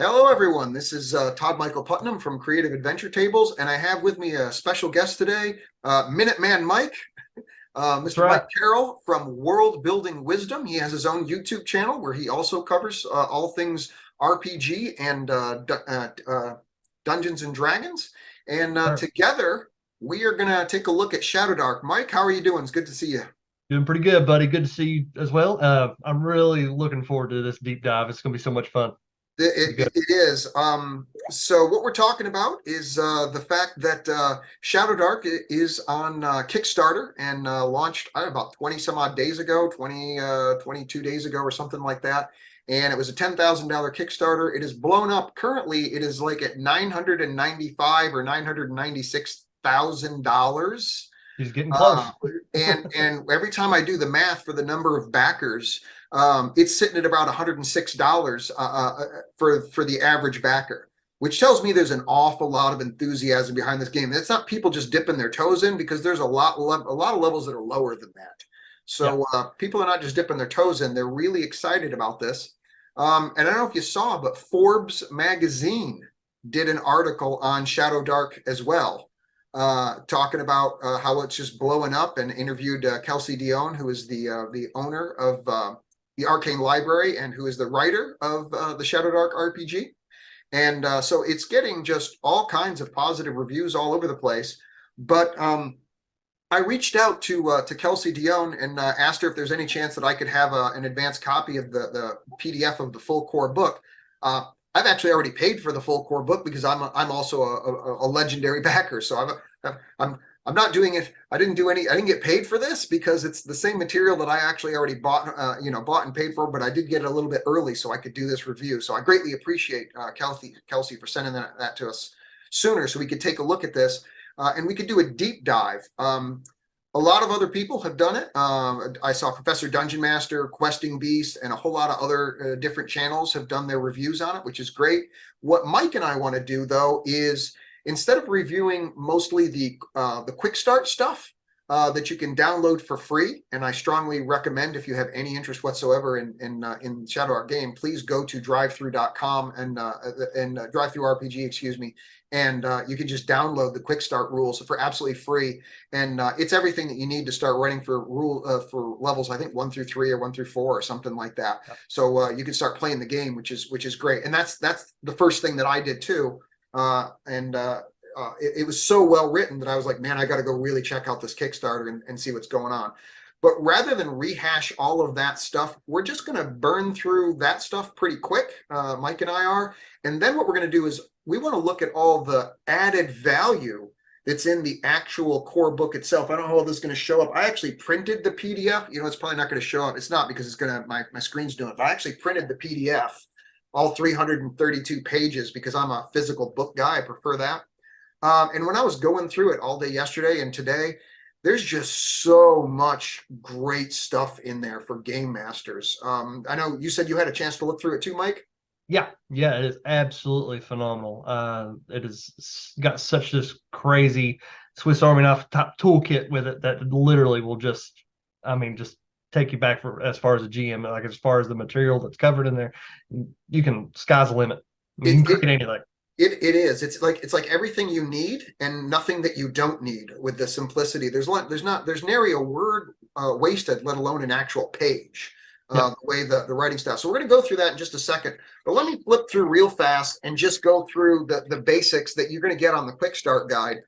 Hello, everyone. This is Todd Michael Putnam from Creative Adventure Tables, and I have with me a special guest today, Minuteman Mike, That's Mr. Mike right. Carroll from World Building Wisdom. He has his own YouTube channel where he also covers all things RPG and Dungeons and Dragons. And Sir. together, we are going to take a look at Shadowdark. Mike, how are you doing? It's good to see you. Doing pretty good, buddy. Good to see you as well. I'm really looking forward to this deep dive. It's going to be so much fun. Should be good. It is. So what we're talking about is the fact that Shadowdark is on Kickstarter and launched about 20 some odd days ago, 22 days ago or something like that. And it was a $10,000 Kickstarter. It is blown up. Currently, it is like at 995 or $996,000. He's getting Uh, close. and every time I do the math for the number of backers, it's sitting at about $106 for the average backer, which tells me there's an awful lot of enthusiasm behind this game. It's not people just dipping their toes in because there's a lot of levels that are lower than that. Yeah. So people are not just dipping their toes in; they're really excited about this. And I don't know if you saw, but Forbes magazine did an article on Shadow Dark as well, talking about how it's just blowing up, and interviewed Kelsey Dion, who is the owner of the Arcane Library and who is the writer of the Shadowdark RPG. And so it's getting just all kinds of positive reviews all over the place. But I reached out to Kelsey Dion and asked her if there's any chance that I could have an advanced copy of the PDF of the full core book. I've actually already paid for the full core book because I'm also a legendary backer. So I'm not doing it. I didn't get paid for this because it's the same material that I actually already bought and paid for. But I did get it a little bit early so I could do this review. So I greatly appreciate Kelsey for sending that to us sooner so we could take a look at this. And we could do a deep dive. A lot of other people have done it. I saw Professor Dungeon Master, Questing Beast, and a whole lot of other different channels have done their reviews on it, which is great. What Mike and I want to do, though, is instead of reviewing mostly the Quickstart stuff that you can download for free, and I strongly recommend if you have any interest whatsoever in Shadow Art game, please go to drivethrough.com and drive-through RPG, excuse me, and you can just download the quick start rules for absolutely free, and it's everything that you need to start writing for for levels, I think 1 through 3 or 1 through 4 or something like that. So you can start playing the game, which is great, and that's the first thing that I did too. It was so well written that I was like, man, I got to go really check out this Kickstarter and see what's going on. But rather than rehash all of that stuff, we're just going to burn through that stuff pretty quick. Mike and I are. And then what we're going to do is we want to look at all the added value that's in the actual core book itself. I don't know how this is going to show up. I actually printed the PDF. It's probably not going to show up. It's not because it's going to, my screen's doing it, but I actually printed the PDF, all 332 pages, because I'm a physical book guy. I prefer that. And when I was going through it all day yesterday and today, there's just so much great stuff in there for game masters. I know you said you had a chance to look through it too, Mike. Yeah. Yeah. It is absolutely phenomenal. It has got such this crazy Swiss Army knife top toolkit with it that literally will just take you back for as far as a GM, like as far as the material that's covered in there. You can, sky's the limit. I mean, you It, can it create anything. it is. It's like everything you need and nothing that you don't need with the simplicity. There's nary a word wasted, let alone an actual page. Yeah. The way the writing style. So we're going to go through that in just a second. But let me flip through real fast and just go through the basics that you're going to get on the quick start guide.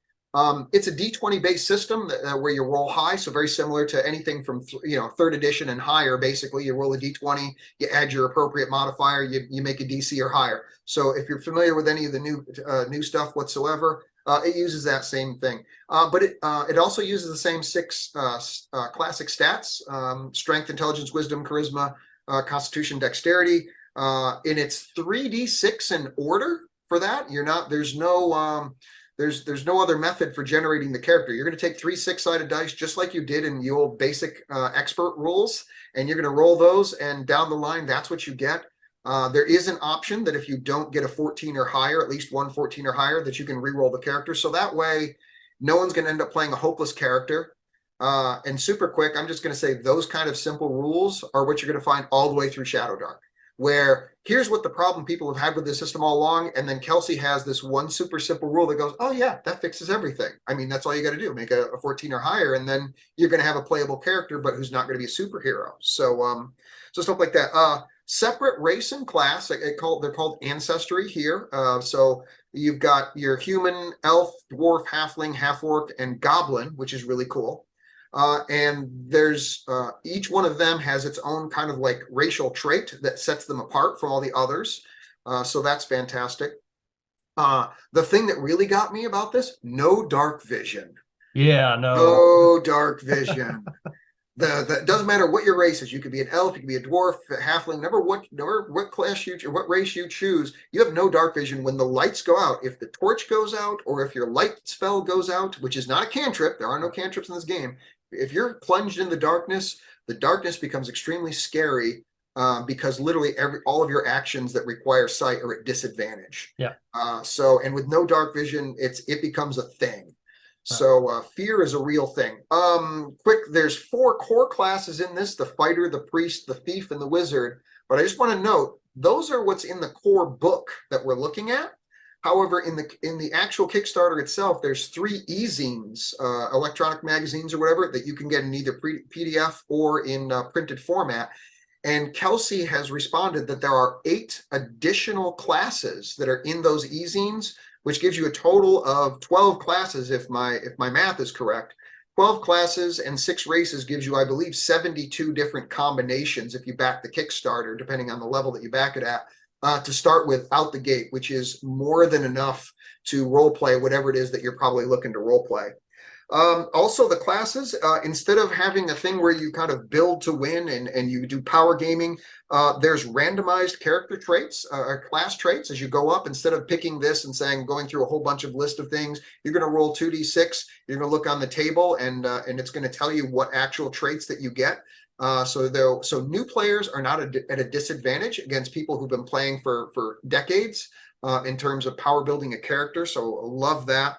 It's a D20 based system where you roll high, so very similar to anything from third edition and higher. Basically, you roll a D20, you add your appropriate modifier, you make a DC or higher. So if you're familiar with any of the new stuff whatsoever, it uses that same thing. But it also uses the same 6 classic stats: strength, intelligence, wisdom, charisma, constitution, dexterity. And it's 3d6 in order for that. There's no other method for generating the character. You're going to take 3 6-sided dice just like you did in the old basic expert rules, and you're going to roll those, and down the line, that's what you get. There is an option that if you don't get a 14 or higher, at least one 14 or higher, that you can re-roll the character. So that way, no one's going to end up playing a hopeless character. And super quick, I'm just going to say those kind of simple rules are what you're going to find all the way through Shadowdark. where here's what the problem people have had with the system all along, and then Kelsey has this one super simple rule that goes, oh yeah, that fixes everything. I mean, that's all you got to do, make a 14 or higher, and then you're going to have a playable character, but who's not going to be a superhero. So stuff like that. Separate race and class, they're called ancestry here. So you've got your human, elf, dwarf, halfling, half-orc, and goblin, which is really cool. And there's each one of them has its own kind of like racial trait that sets them apart from all the others. So that's fantastic. The thing that really got me about this, no dark vision. Yeah, no. No dark vision. It doesn't matter what your race is. You could be an elf, you could be a dwarf, a halfling, never what class you or what race you choose. You have no dark vision when the lights go out. If the torch goes out, or if your light spell goes out, which is not a cantrip, there are no cantrips in this game. If you're plunged in the darkness becomes extremely scary because literally all of your actions that require sight are at disadvantage. Yeah. And with no dark vision, it becomes a thing. So fear is a real thing. There's 4 core classes in this: the fighter, the priest, the thief, and the wizard. But I just want to note, those are what's in the core book that we're looking at. However, in the actual Kickstarter itself, there's 3 e-zines, electronic magazines or whatever, that you can get in either PDF or in printed format. And Kelsey has responded that there are 8 additional classes that are in those e-zines, which gives you a total of 12 classes, if my math is correct. 12 classes and 6 races gives you, I believe, 72 different combinations if you back the Kickstarter, depending on the level that you back it at, to start with out the gate, which is more than enough to role play whatever it is that you're probably looking to role play. Also, the classes, instead of having a thing where you kind of build to win and you do power gaming, there's randomized character traits, or class traits as you go up. Instead of picking this and going through a whole bunch of list of things, you're going to roll 2d6. You're going to look on the table, and it's going to tell you what actual traits that you get. So new players are not at a disadvantage against people who've been playing for decades in terms of power building a character. So love that.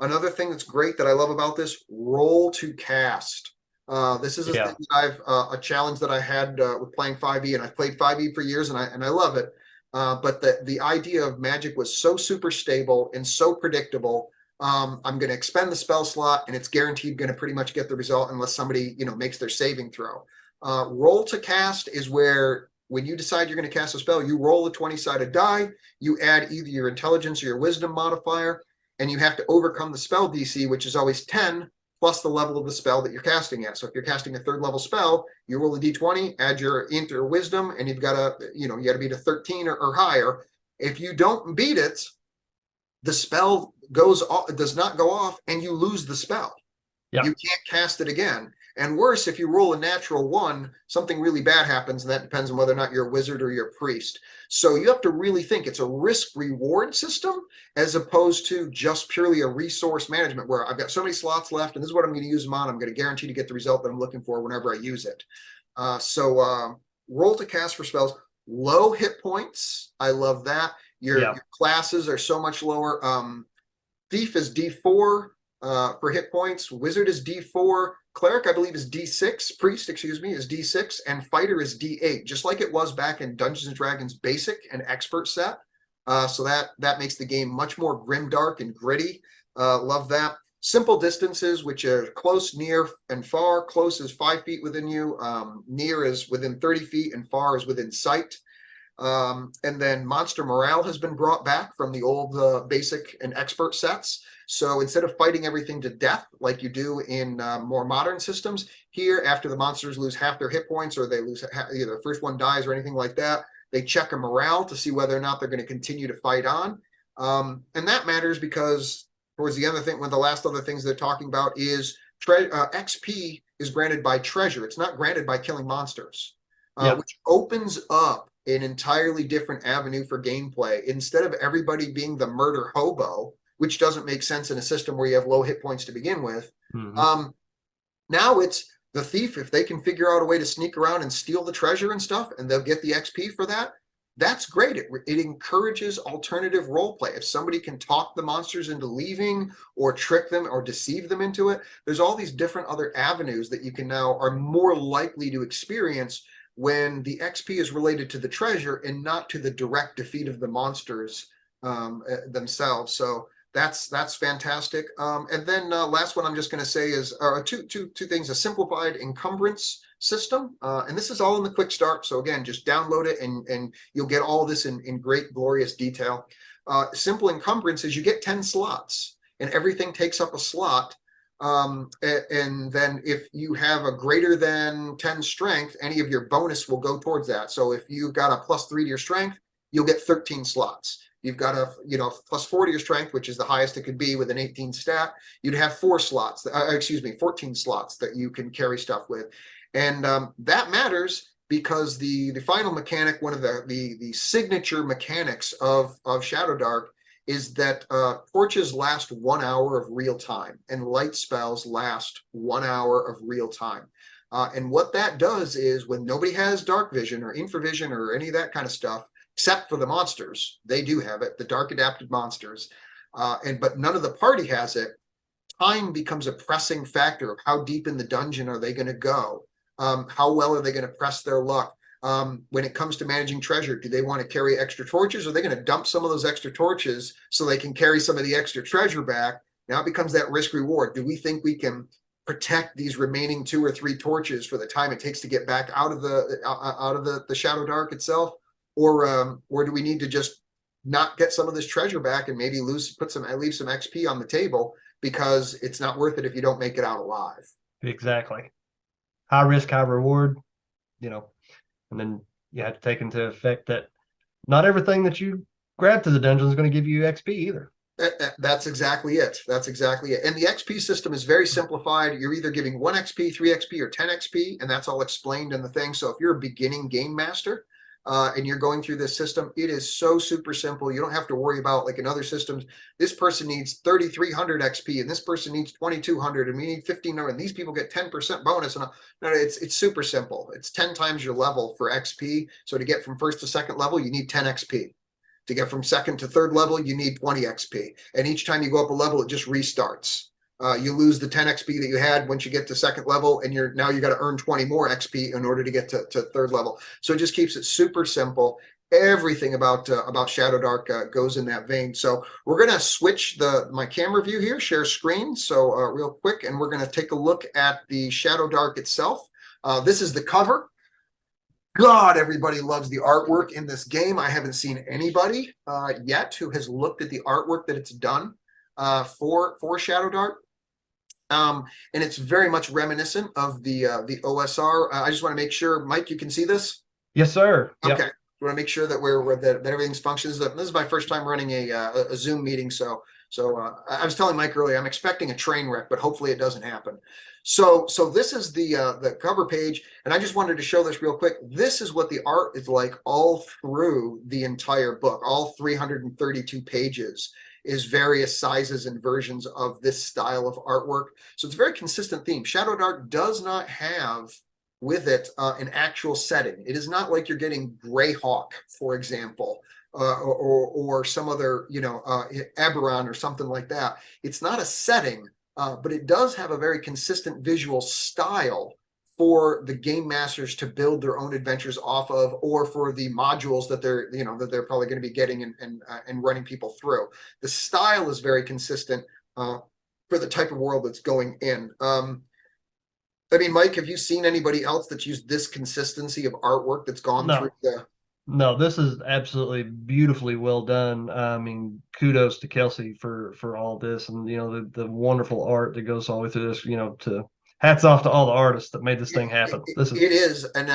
Another thing that's great that I love about this, roll to cast. This is a thing that a challenge that I had with playing 5e, and I've played 5e for years, and I love it. But the idea of magic was so super stable and so predictable. I'm going to expend the spell slot, and it's guaranteed going to pretty much get the result unless somebody makes their saving throw. Roll to cast is where, when you decide you're going to cast a spell, you roll a 20-sided die. You add either your intelligence or your wisdom modifier, and you have to overcome the spell DC, which is always 10 plus the level of the spell that you're casting at. So if you're casting a 3rd level spell, you roll a d20, add your int or wisdom, and you've got to, you got to beat a 13 or higher. If you don't beat it, the spell does not go off, and you lose the spell. Yep. You can't cast it again. And worse, if you roll a natural 1, something really bad happens, and that depends on whether or not you're a wizard or you're a priest. So you have to really think it's a risk-reward system as opposed to just purely a resource management where I've got so many slots left, and this is what I'm going to use them on. I'm going to guarantee to get the result that I'm looking for whenever I use it. Roll to cast for spells. Low hit points. I love that. Your classes are so much lower. Thief is D4 for hit points. Wizard is D4. Cleric, I believe, is D6. Priest, excuse me, is D6. And Fighter is D8, just like it was back in Dungeons & Dragons Basic and Expert set. So that makes the game much more grimdark and gritty. Love that. Simple distances, which are close, near, and far. Close is 5 feet within you. Near is within 30 feet, and far is within sight. And then monster morale has been brought back from the old Basic and Expert sets. So instead of fighting everything to death like you do in more modern systems, here, after the monsters lose half their hit points, or they lose either the first one dies or anything like that, they check a morale to see whether or not they're going to continue to fight on. And that matters because towards the end of the thing, one of the last other things they're talking about is XP is granted by treasure. It's not granted by killing monsters, which opens up an entirely different avenue for gameplay. Instead of everybody being the murder hobo, which doesn't make sense in a system where you have low hit points to begin with. Mm-hmm. Now it's the thief. If they can figure out a way to sneak around and steal the treasure and stuff, and they'll get the XP for that, that's great. It encourages alternative role play. If somebody can talk the monsters into leaving or trick them or deceive them into it, there's all these different other avenues that you can now are more likely to experience when the XP is related to the treasure and not to the direct defeat of the monsters themselves. So that's fantastic. And then last one I'm just going to say is two things: a simplified encumbrance system, and this is all in the Quickstart. So again, just download it and you'll get all this in great, glorious detail. Simple encumbrance is you get 10 slots, and everything takes up a slot. And then if you have a greater than 10 strength, any of your bonus will go towards that. So if you've got a +3 to your strength, you'll get 13 slots. You've got a +4 to your strength, which is the highest it could be with an 18 stat. You'd have 14 slots that you can carry stuff with. And that matters because the final mechanic, one of the signature mechanics of Shadowdark, is that torches last 1 hour of real time and light spells last 1 hour of real time. And what that does is when nobody has dark vision or infravision or any of that kind of stuff, except for the monsters, they do have it, the dark adapted monsters, but none of the party has it. Time becomes a pressing factor of how deep in the dungeon are they going to go, how well are they going to press their luck. When it comes to managing treasure, do they want to carry extra torches? Or are they going to dump some of those extra torches so they can carry some of the extra treasure back? Now it becomes that risk reward. Do we think we can protect these remaining 2 or 3 torches for the time it takes to get back out of the Shadowdark itself? Or do we need to just not get some of this treasure back and maybe leave some XP on the table because it's not worth it if you don't make it out alive? Exactly. High risk, high reward, and then you have to take into effect that not everything that you grab to the dungeon is going to give you XP either. That's exactly it. That's exactly it. And the XP system is very simplified. You're either giving 1 XP, 3 XP, or 10 XP, and that's all explained in the thing. So if you're a beginning game master, and you're going through this system, it is so super simple. You don't have to worry about, like in other systems, this person needs 3,300 XP and this person needs 2,200 and we need 1,500 and these people get 10% bonus. And no, it's super simple. It's 10 times your level for XP. So to get from first to second level, you need 10 XP. To get from second to third level, you need 20 XP. And each time you go up a level, it just restarts. You lose the 10 XP that you had once you get to second level, and you got to earn 20 more XP in order to get to third level. So it just keeps it super simple. Everything about Shadowdark goes in that vein. So we're going to switch my camera view here, share screen. So real quick, and we're going to take a look at the Shadowdark itself. This is the cover. God, everybody loves the artwork in this game. I haven't seen anybody yet who has looked at the artwork that it's done for Shadowdark. And it's very much reminiscent of the OSR. I just want to make sure, Mike, you can see this? Yes, sir. Okay. Yep. We want to make sure that that everything's functions. This is my first time running a Zoom meeting, so I was telling Mike earlier, I'm expecting a train wreck, but hopefully it doesn't happen. So this is the cover page, and I just wanted to show this real quick. This is what the art is like all through the entire book. All 332 pages is various sizes and versions of this style of artwork. So it's a very consistent theme. Shadowdark does not have with it an actual setting. It is not like you're getting Greyhawk, for example, or some other, Eberron or something like that. It's not a setting, but it does have a very consistent visual style for the game masters to build their own adventures off of, or for the modules that they're probably going to be getting and running people through. The style is very consistent for the type of world that's going in. I mean, Mike, have you seen anybody else that's used this consistency of artwork that's gone through the... No, this is absolutely beautifully well done. I mean, kudos to Kelsey for all this, and the wonderful art that goes all the way through this. To hats off to all the artists that made this thing happen. It is, and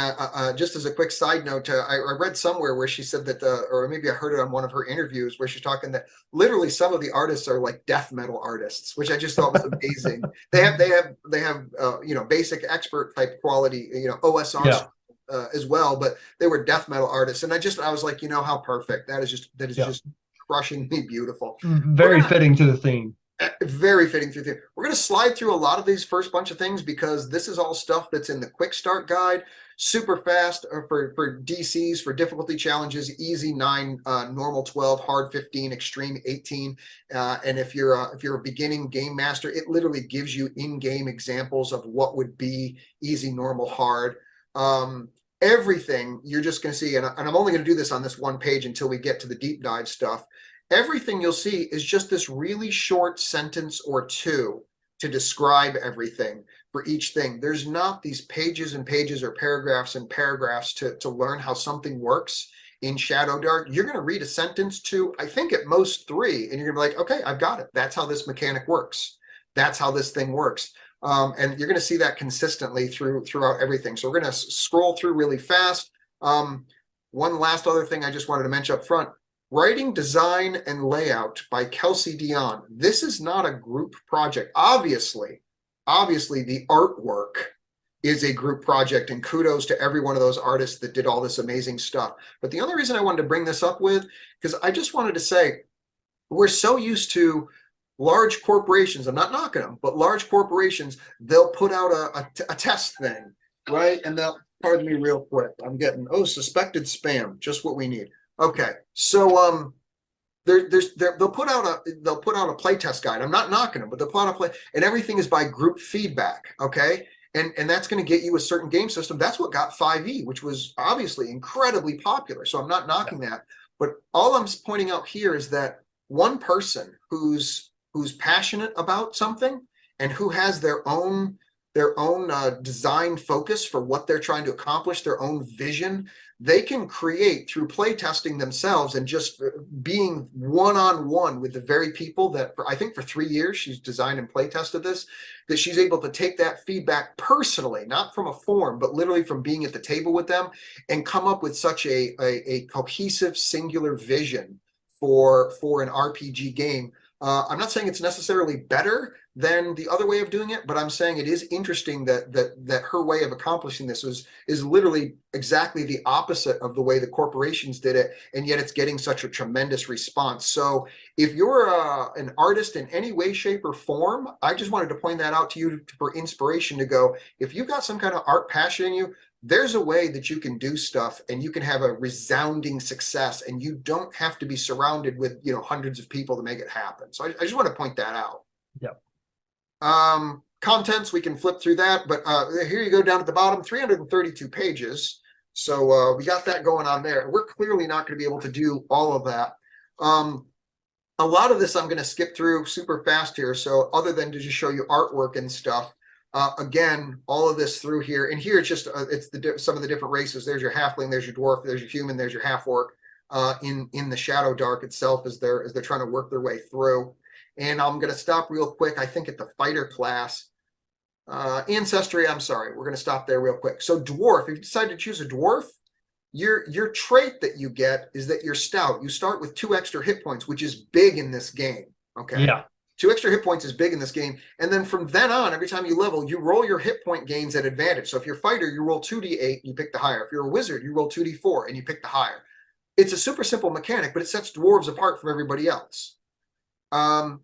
just as a quick side note, I read somewhere where she said that, or maybe I heard it on one of her interviews, where she's talking that literally some of the artists are like death metal artists, which I just thought was amazing. They have basic expert type quality, OSR. Yeah. As well, but they were death metal artists, and I was like, how perfect that is! Just crushingly beautiful. Very fitting to the theme. Very fitting to the theme. We're going to slide through a lot of these first bunch of things because this is all stuff that's in the quick start guide. Super fast for DCs, for difficulty challenges, easy 9, normal 12, hard 15, extreme 18. And if you're a beginning game master, it literally gives you in-game examples of what would be easy, normal, hard. everything you're just going to see, and I'm only going to do this on this one page until we get to the deep dive stuff. Everything you'll see is just this really short sentence or two to describe everything for each thing. There's not these pages and pages or paragraphs and paragraphs to learn how something works in Shadowdark. You're going to read a sentence to, I think at most 3, and you're going to be like, okay, I've got it. That's how this mechanic works. That's how this thing works. And you're going to see that consistently throughout everything. So we're going to scroll through really fast. One last other thing I just wanted to mention up front. Writing, design, and layout by Kelsey Dion. This is not a group project. Obviously, the artwork is a group project, and kudos to every one of those artists that did all this amazing stuff. But the only reason I wanted to bring this up with, because I just wanted to say, we're so used to large corporations, I'm not knocking them, but large corporations, they'll put out a test thing, right? And they'll, pardon me real quick, I'm getting, suspected spam, just what we need. Okay, so they'll put out a playtest guide. I'm not knocking them, but they'll put out a play, and everything is by group feedback. Okay, and that's going to get you a certain game system. That's what got 5e, which was obviously incredibly popular. So I'm not knocking that, but all I'm pointing out here is that one person who's passionate about something and who has their own design focus for what they're trying to accomplish, their own vision, they can create through playtesting themselves and just being one-on-one with the very people that, I think for 3 years she's designed and playtested this, that she's able to take that feedback personally, not from a forum, but literally from being at the table with them, and come up with such a cohesive, singular vision for an RPG game. I'm not saying it's necessarily better than the other way of doing it, but I'm saying it is interesting that her way of accomplishing this is literally exactly the opposite of the way the corporations did it, and yet it's getting such a tremendous response. So if you're an artist in any way, shape, or form, I just wanted to point that out to you for inspiration to go, if you've got some kind of art passion in you, there's a way that you can do stuff and you can have a resounding success, and you don't have to be surrounded with hundreds of people to make it happen. So I just want to point that out. Yep. Contents, we can flip through that, but here you go down at the bottom, 332 pages. So we got that going on there. We're clearly not going to be able to do all of that. A lot of this I'm going to skip through super fast here. So other than to just show you artwork and stuff, again, all of this through here, and here it's just some of the different races. There's your halfling, there's your dwarf, there's your human, there's your half orc in the Shadowdark itself as they're trying to work their way through. And I'm going to stop real quick, I think, at the fighter class. Ancestry, I'm sorry, we're going to stop there real quick. So dwarf, if you decide to choose a dwarf, your trait that you get is that you're stout. You start with 2 extra hit points, which is big in this game. Okay. Yeah. 2 extra hit points is big in this game. And then from then on, every time you level, you roll your hit point gains at advantage. So if you're a fighter, you roll 2d8, you pick the higher. If you're a wizard, you roll 2d4 and you pick the higher. It's a super simple mechanic, but it sets dwarves apart from everybody else.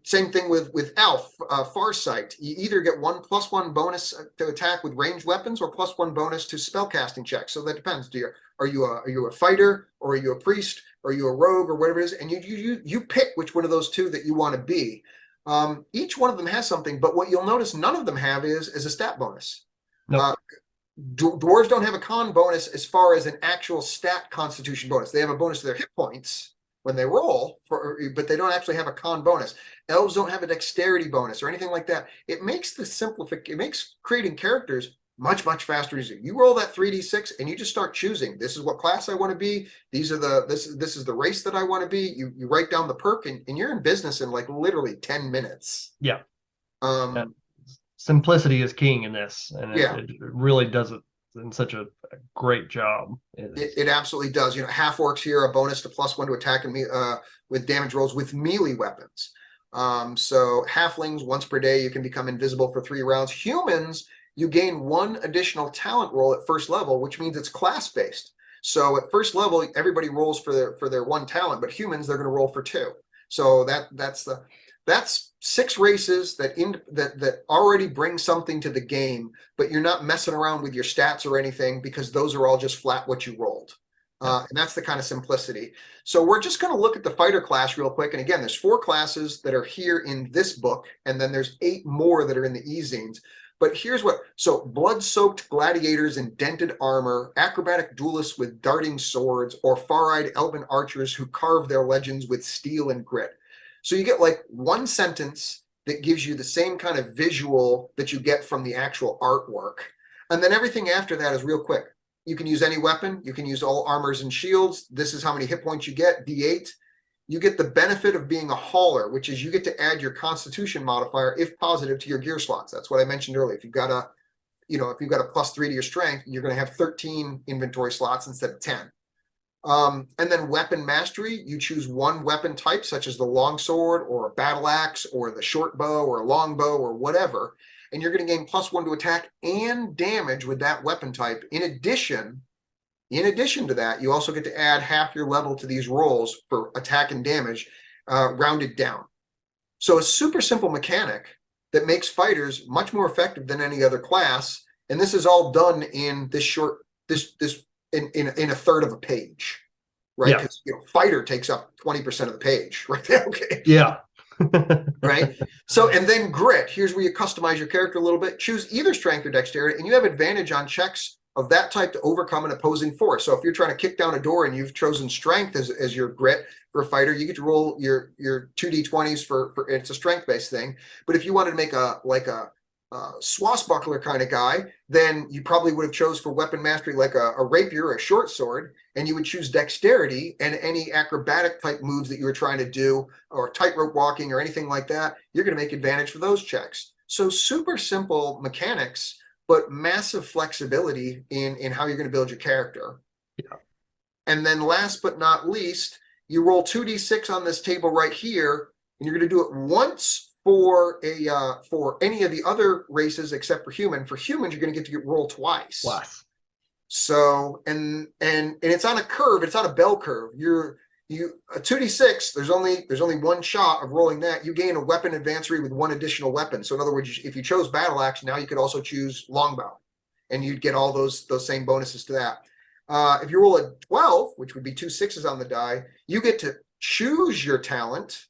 Same thing with Elf, Farsight. You either get 1+1 bonus to attack with ranged weapons or +1 bonus to spellcasting checks. So that depends. Are you a fighter, or are you a priest, or are you a rogue, or whatever it is? And you pick which one of those 2 that you want to be. Each one of them has something, but what you'll notice none of them have is a stat bonus. Nope. Dwarves don't have a con bonus as far as an actual stat constitution bonus. They have a bonus to their hit points when they roll, but they don't actually have a con bonus. Elves don't have a dexterity bonus or anything like that. It makes it makes creating characters much faster. Easy. You roll that 3d6 and you just start choosing. This is what class I want to be. This is the race that I want to be. You write down the perk and you're in business in like literally 10 minutes. Yeah. Simplicity is king in this, and it really does it in such a great job. It absolutely does. Half orcs here, a bonus to +1 to attack and with damage rolls with melee weapons. So halflings, once per day, you can become invisible for 3 rounds. Humans, you gain 1 additional talent roll at first level, which means it's class based. So at first level, everybody rolls for their 1 talent, but humans, they're going to roll for 2. So that's 6 races that already bring something to the game, but you're not messing around with your stats or anything, because those are all just flat what you rolled. And that's the kind of simplicity. So we're just going to look at the fighter class real quick. And again, there's 4 classes that are here in this book, and then there's 8 more that are in the e-zines. But here's what, so blood-soaked gladiators in dented armor, acrobatic duelists with darting swords, or far-eyed elven archers who carve their legends with steel and grit. So you get like one sentence that gives you the same kind of visual that you get from the actual artwork. And then everything after that is real quick. You can use any weapon. You can use all armors and shields. This is how many hit points you get, D8. You get the benefit of being a hauler, which is you get to add your constitution modifier, if positive, to your gear slots. That's what I mentioned earlier. If you've got a, if you've got a +3 to your strength, you're going to have 13 inventory slots instead of 10. And then weapon mastery, you choose one weapon type, such as the longsword or a battle axe or the short bow or a long bow or whatever, and you're going to gain +1 to attack and damage with that weapon type. In addition to that, you also get to add half your level to these rolls for attack and damage, rounded down. So a super simple mechanic that makes fighters much more effective than any other class, and this is all done in this short, in a third of a page, right? Because fighter takes up 20% of the page, right? Okay. Yeah. Right. So, and then grit. Here's where you customize your character a little bit. Choose either strength or dexterity, and you have advantage on checks of that type to overcome an opposing force. So if you're trying to kick down a door and you've chosen strength as your grit for a fighter, you get to roll your 2d20s for it's a strength based thing. But if you wanted to make a swashbuckler kind of guy, then you probably would have chose for weapon mastery like a rapier or a short sword, and you would choose dexterity, and any acrobatic type moves that you were trying to do, or tightrope walking or anything like that, you're going to make advantage for those checks. So super simple mechanics, but massive flexibility in how you're going to build your character. Yeah. And then last but not least, you roll 2d6 on this table right here, and you're going to do it once for any of the other races except for human. For humans, you're going to get to roll twice. So and it's on a curve. It's on a bell curve. A 2d6. There's only one shot of rolling that. You gain a weapon advancery with one additional weapon. So in other words, if you chose battle axe, now you could also choose longbow, and you'd get all those same bonuses to that. If you roll a 12, which would be 2 6s on the die, you get to choose your talent,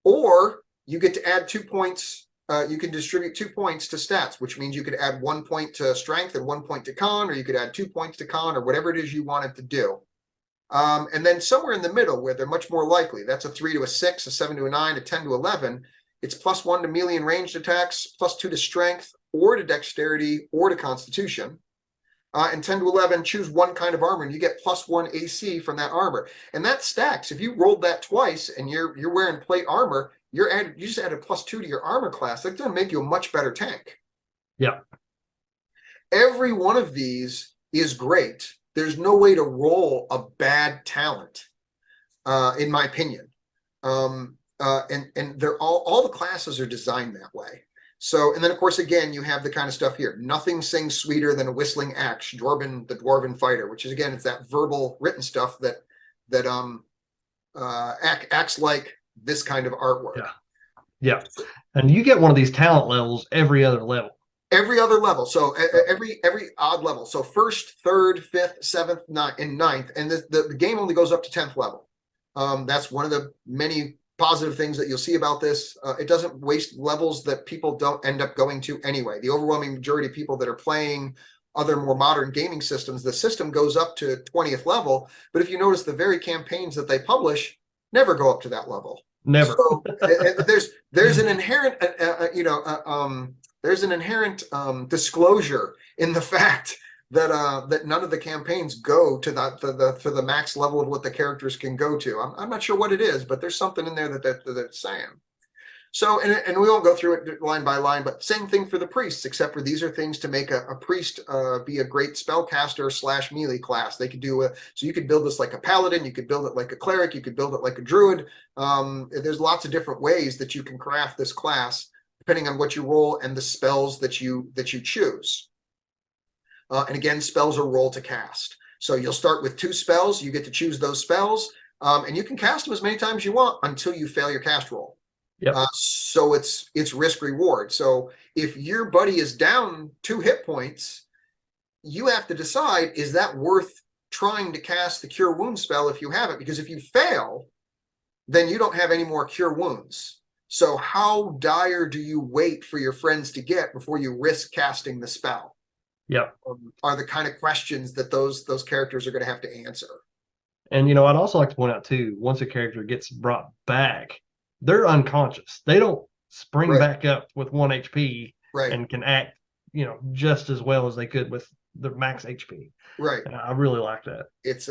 or you get to add 2 points. You can distribute 2 points to stats, which means you could add 1 point to strength and 1 point to con, or you could add 2 points to con, or whatever it is you wanted to do. And then somewhere in the middle where they're much more likely, that's a 3 to a 6, a 7 to a 9, a 10 to 11. It's +1 to melee and ranged attacks, +2 to strength, or to dexterity, or to constitution. And 10 to 11, choose one kind of armor, and you get +1 AC from that armor. And that stacks. If you rolled that twice and you're wearing plate armor, you just added +2 to your armor class. That's going to make you a much better tank. Yeah. Every one of these is great. There's no way to roll a bad talent, in my opinion. And they're all the classes are designed that way. So, and then of course, again, you have the kind of stuff here. Nothing sings sweeter than a whistling axe, Dwarven, the Dwarven fighter, which is, again, it's that verbal written stuff that acts like this kind of artwork. Yeah. Yeah. And you get one of these talent levels every other level. Every other level. So every odd level. So first, third, fifth, seventh, ninth, and the game only goes up to 10th level. That's one of the many positive things that you'll see about this. It doesn't waste levels that people don't end up going to anyway. The overwhelming majority of people that are playing other more modern gaming systems, the system goes up to 20th level. But if you notice, the very campaigns that they publish never go up to that level. Never. So there's an inherent there's an inherent disclosure in the fact that none of the campaigns go to the max level of what the characters can go to. I'm not sure what it is, but there's something in there that's saying. So, and we won't go through it line by line, but same thing for the priests, except for these are things to make a priest be a great spellcaster / melee class. They could do so you could build this like a paladin, you could build it like a cleric, you could build it like a druid. There's lots of different ways that you can craft this class, depending on what you roll and the spells that you choose. And again, spells are roll to cast. So you'll start with 2 spells. You get to choose those spells, and you can cast them as many times as you want until you fail your cast roll. Yep. So it's risk reward. So if your buddy is down 2 hit points, you have to decide, is that worth trying to cast the Cure Wounds spell if you have it? Because if you fail, then you don't have any more Cure Wounds. So how dire do you wait for your friends to get before you risk casting the spell? Yep. Are the kind of questions that those characters are going to have to answer. And I'd also like to point out too, once a character gets brought back, they're unconscious. They don't spring Right, back up with 1 HP right, and can act, just as well as they could with their max HP. right. And I really like that. It's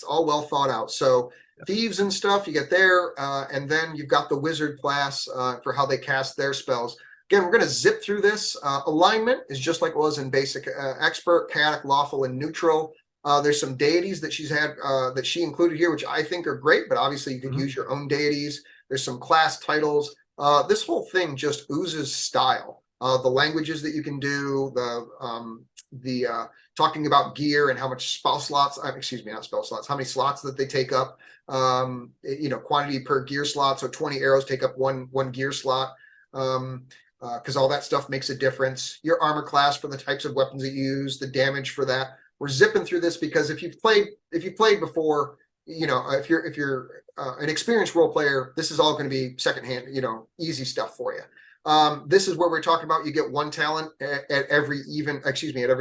all well thought out. So thieves and stuff you get there, and then you've got the wizard class for how they cast their spells. Again, we're going to zip through this. Alignment is just like it was in basic expert, chaotic, lawful, and neutral. There's some deities that she's had that she included here, which I think are great, but obviously you could use your own deities. There's some class titles. This whole thing just oozes style. The languages that you can do, the talking about gear and how much spell slots, excuse me, not spell slots, how many slots that they take up, quantity per gear slot. So 20 arrows take up one gear slot. Because all that stuff makes a difference. Your armor class for the types of weapons that you use, the damage for that. We're zipping through this because if you've played before, if you're an experienced role player, this is all going to be secondhand, easy stuff for you. This is where we're talking about you get 1 talent at every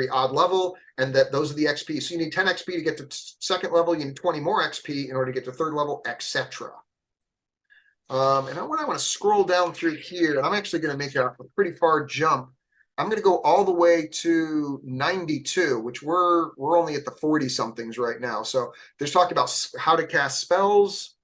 odd level, and that those are the XP. So you need 10 XP to get to second level. You need 20 more XP in order to get to third level, etc. And I want to scroll down through here, and I'm actually going to make a pretty far jump. I'm going to go all the way to 92, which we're only at the 40 somethings right now. So there's talk about how to cast spells,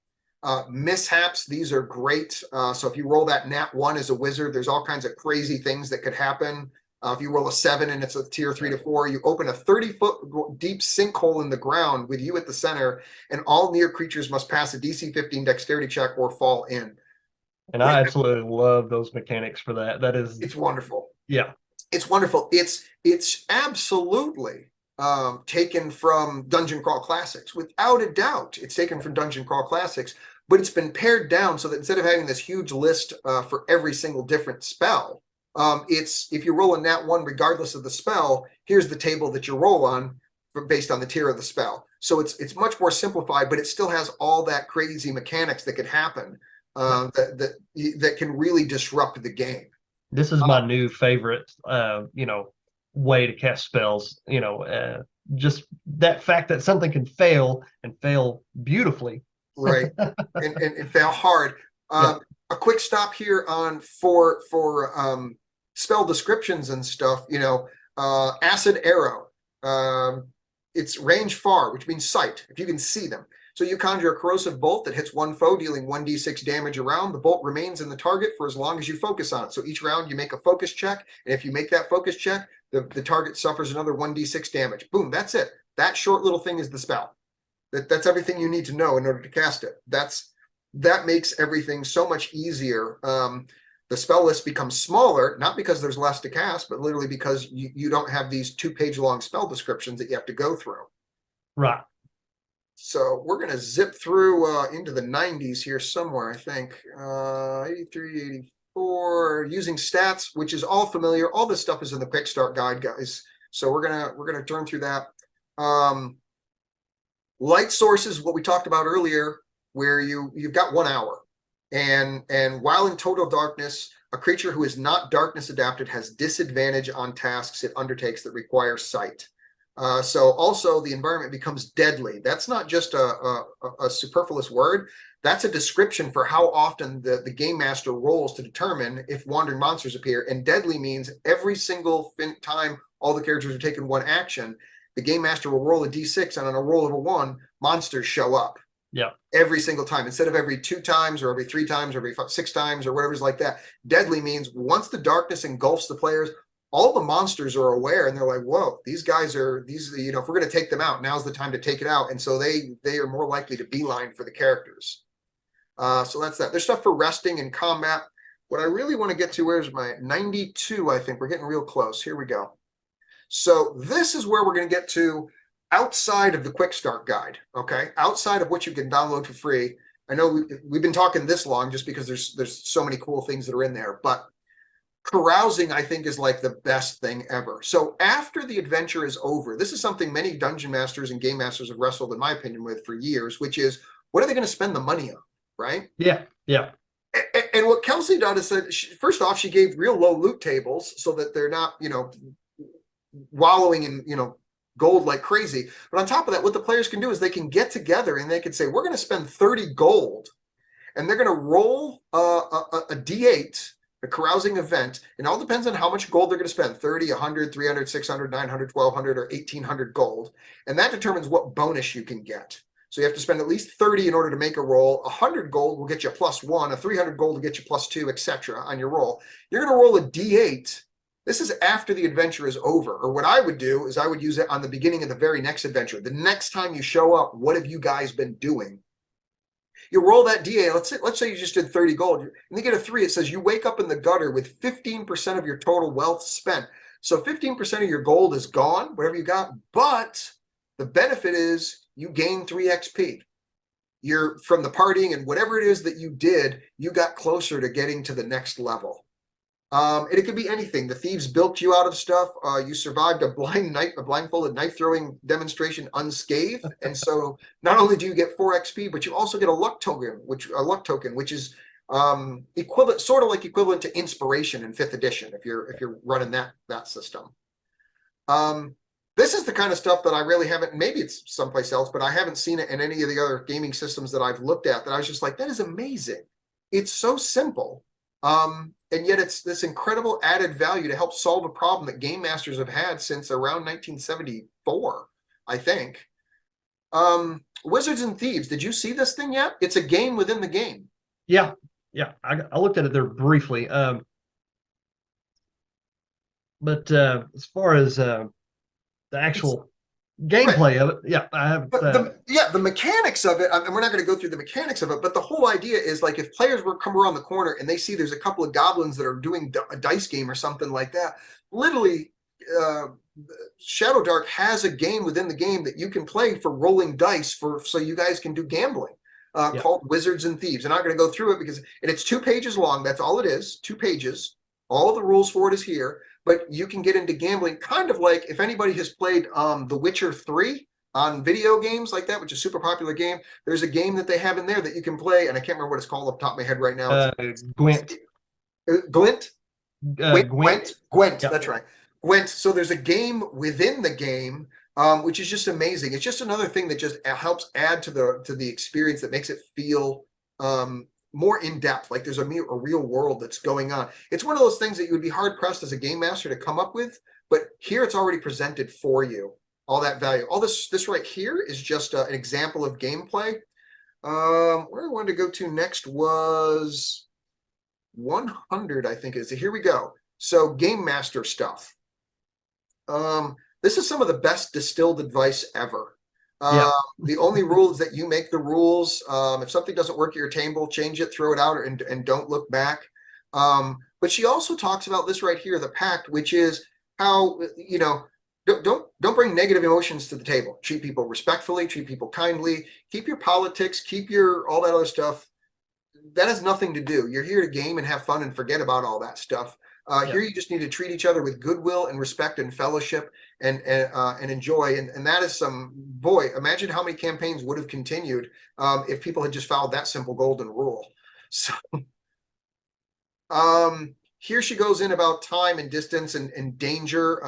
mishaps. These are great. So if you roll that nat 1 as a wizard, there's all kinds of crazy things that could happen. If you roll a 7 and it's a tier 3 to 4, you open a 30-foot deep sinkhole in the ground with you at the center, and all near creatures must pass a DC 15 dexterity check or fall in. And I absolutely love those mechanics for that. That is, It's wonderful. yeah. It's wonderful. It's absolutely taken from Dungeon Crawl Classics, without a doubt. It's taken from Dungeon Crawl Classics, but it's been pared down so that instead of having this huge list for every single different spell, it's if you roll a nat 1 regardless of the spell, here's the table that you roll on based on the tier of the spell. So it's much more simplified, but it still has all that crazy mechanics that could happen that can really disrupt the game. This is my new favorite, way to cast spells. Just that fact that something can fail and fail beautifully. Right, and fail hard. Yeah. A quick stop here on for spell descriptions and stuff. Acid arrow. It's range far, which means sight, if you can see them. So you conjure a corrosive bolt that hits one foe, dealing 1d6 damage around. The bolt remains in the target for as long as you focus on it. So each round you make a focus check, and if you make that focus check, the target suffers another 1d6 damage. Boom, that's it. That short little thing is the spell. That's everything you need to know in order to cast it. That makes everything so much easier. The spell list becomes smaller, not because there's less to cast, but literally because you don't have these 2-page long spell descriptions that you have to go through. Right. So we're going to zip through into the 90s here somewhere, I think. 83, 84, using stats, which is all familiar. All this stuff is in the Quickstart guide, guys. So we're gonna turn through that. Light sources, what we talked about earlier, where you've got 1 hour. And while in total darkness, a creature who is not darkness adapted has disadvantage on tasks it undertakes that require sight. So also the environment becomes deadly. That's not just a superfluous word. That's a description for how often the game master rolls to determine if wandering monsters appear. And deadly means every single time all the characters are taking 1 action, the game master will roll a d6, and on a roll of a 1, monsters show up. Yeah. Every single time, instead of every 2 times or every 3 times or every 6 times or whatever's like that. Deadly means once the darkness engulfs the players, all the monsters are aware, and they're like, whoa, these guys are if we're going to take them out, now's the time to take it out. And so they are more likely to beeline for the characters. So that's that. There's stuff for resting and combat. What I really want to get to, where's my 92? I think we're getting real close. Here we go. So this is where we're going to get to outside of the Quick Start guide, okay? Outside of what you can download for free. I know we've been talking this long just because there's so many cool things that are in there, but carousing, I think, is like the best thing ever. So after the adventure is over, this is something many dungeon masters and game masters have wrestled, in my opinion, with for years, which is, what are they going to spend the money on, right? Yeah. Yeah. And what Kelsey done is that first off, she gave real low loot tables so that they're not, wallowing in, gold like crazy. But on top of that, what the players can do is they can get together and they can say, we're going to spend 30 gold and they're going to roll a D8, a carousing event. And it all depends on how much gold they're going to spend 30, 100, 300, 600, 900, 1200, or 1800 gold. And that determines what bonus you can get. So you have to spend at least 30 in order to make a roll. 100 gold will get you a +1, a 300 gold will get you +2, etc. on your roll. You're going to roll a D8. This is after the adventure is over. Or what I would do is I would use it on the beginning of the very next adventure. The next time you show up, what have you guys been doing? You roll that D8. Let's say you just did 30 gold and you get a 3. It says you wake up in the gutter with 15% of your total wealth spent. So 15% of your gold is gone, whatever you got. But the benefit is you gain 3 XP. You're from the partying and whatever it is that you did, you got closer to getting to the next level. And it could be anything. The thieves bilked you out of stuff. You survived a blindfolded knife throwing demonstration unscathed, and so not only do you get 4 XP, but you also get a luck token, which is equivalent, sort of like equivalent to inspiration in 5th edition if you're running that system. This is the kind of stuff that I really haven't. Maybe it's someplace else, but I haven't seen it in any of the other gaming systems that I've looked at. That I was just like, that is amazing. It's so simple. And yet it's this incredible added value to help solve a problem that game masters have had since around 1974, I think. Wizards and Thieves, did you see this thing yet? It's a game within the game. Yeah, I looked at it there briefly. But as far as the actual gameplay of it, I have. The mechanics of it, and we're not going to go through the mechanics of it, but the whole idea is like if players were come around the corner and they see there's a couple of goblins that are doing a dice game or something like that, literally, Shadowdark has a game within the game that you can play for rolling dice so you guys can do gambling, called Wizards and Thieves. I'm not going to go through it because it's 2 pages long. That's all it is, 2 pages. All the rules for it is here. But you can get into gambling, kind of like if anybody has played The Witcher 3 on video games like that, which is a super popular game. There's a game that they have in there that you can play, and I can't remember what it's called off the top of my head right now. Gwent. Gwent? Gwent. Gwent, that's right. Gwent. So there's a game within the game, which is just amazing. It's just another thing that just helps add to the experience that makes it feel more in depth, like there's a real world that's going on. It's one of those things that you would be hard pressed as a game master to come up with, but here it's already presented for you. All that value. All this right here is just an example of gameplay. Where I wanted to go to next was 100, I think it is. So here we go. So game master stuff. This is some of the best distilled advice ever. The only rule is that you make the rules. If something doesn't work at your table, change it, throw it out, and don't look back. But she also talks about this right here, the pact, which is how, don't bring negative emotions to the table. Treat people respectfully, treat people kindly, keep your politics, keep your all that other stuff. That has nothing to do. You're here to game and have fun and forget about all that stuff. Here you just need to treat each other with goodwill and respect and fellowship and enjoy. And that is boy, imagine how many campaigns would have continued if people had just followed that simple golden rule. So here she goes in about time and distance and danger,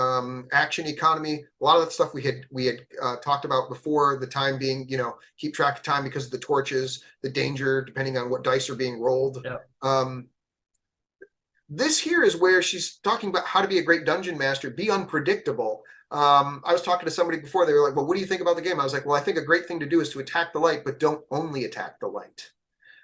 action economy. A lot of that stuff we had talked about before, the time being, keep track of time because of the torches, the danger, depending on what dice are being rolled. This here is where she's talking about how to be a great dungeon master, be unpredictable. I was talking to somebody before. They were like, well, what do you think about the game? I was like, well, I think a great thing to do is to attack the light, but don't only attack the light.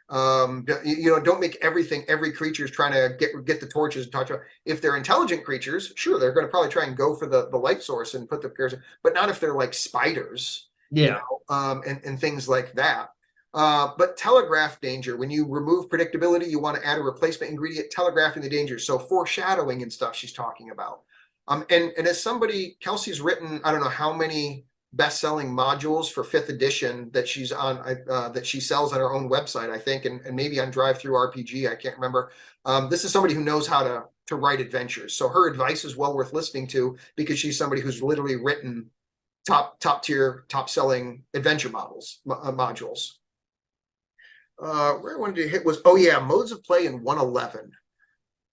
Don't make every creature is trying to get the torches and talk to. If they're intelligent creatures, sure, they're going to probably try and go for the light source and put the pairs, but not if they're like spiders, and things like that. But telegraph danger. When you remove predictability, you want to add a replacement ingredient, telegraphing the danger. So foreshadowing and stuff she's talking about. And as somebody, Kelsey's written, I don't know how many best-selling modules for 5th edition that she's on, that she sells on her own website, I think, and maybe on DriveThruRPG, I can't remember. This is somebody who knows how to write adventures. So her advice is well worth listening to because she's somebody who's literally written top tier, top selling adventure modules. Where I wanted to hit was, oh yeah, modes of play in 111.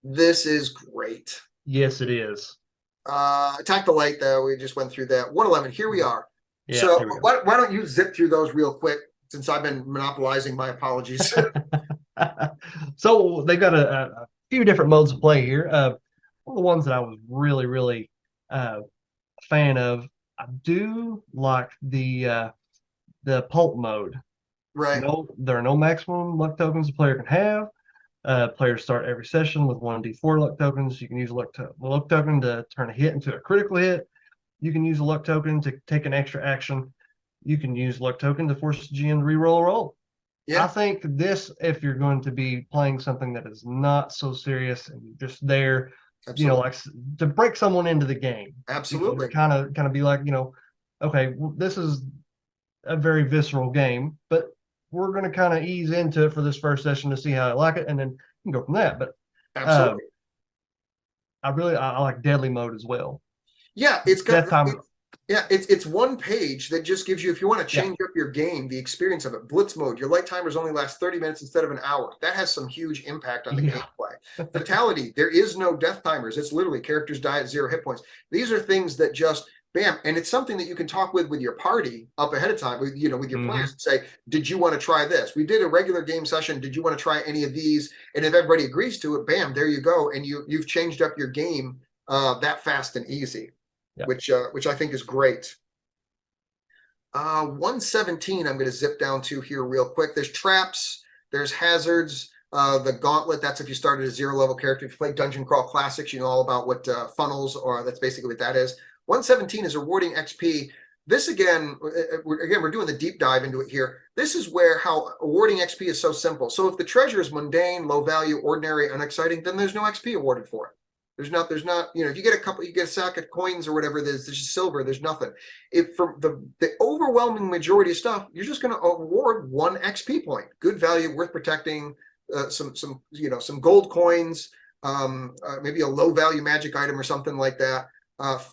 This is great. Yes, it is. Attack the Light, though, we just went through that. 111, here we are. Yeah, So here we go. why don't you zip through those real quick since I've been monopolizing, my apologies. So they've got a few different modes of play here. One of the ones that I was really a fan of, I do like the pulp mode. Right. No, there are no maximum luck tokens a player can have. Players start every session with 1d4 luck tokens. You can use luck token to turn a hit into a critical hit. You can use a luck token to take an extra action. You can use luck token to force the GM to reroll a roll. I Yeah, think this, if you're going to be playing something that is not so serious and you're just there, absolutely. like to break someone into the game, to Absolutely. kind of be like, okay, well, this is a very visceral game, but we're going to kind of ease into it for this first session to see how I like it, and then you can go from that. But uh, Absolutely. I like deadly mode as well. Yeah, it's got Death time, yeah, it's one page that just gives you, if you want to yeah, change up your game, the experience of it. Blitz mode, your light timers only last 30 minutes instead of an hour. That has some huge impact on the yeah, gameplay. Fatality, there is no death timers. It's literally characters die at 0 hit points. These are things that just bam, and it's something that you can talk with your party up ahead of time, with with your mm-hmm. players, and say, did you want to try this? We did a regular game session. Did you want to try any of these? And if everybody agrees to it, bam, there you go, and you've changed up your game that fast and easy, Yeah, which I think is great. 117, I'm going to zip down to here real quick. There's traps, there's hazards. The gauntlet, that's if you started a 0 level character. If you play Dungeon Crawl Classics, you know all about what funnels, or that's basically what that is. 117 is rewarding XP. This again, we're doing the deep dive into it here. This is where how awarding XP is so simple. So if the treasure is mundane, low value, ordinary, unexciting, then there's no XP awarded for it. There's not, if you get you get a sack of coins or whatever, there's just silver, there's nothing. If for the overwhelming majority of stuff, you're just going to award 1 XP point. Good value, worth protecting. Some gold coins, maybe a low value magic item or something like that.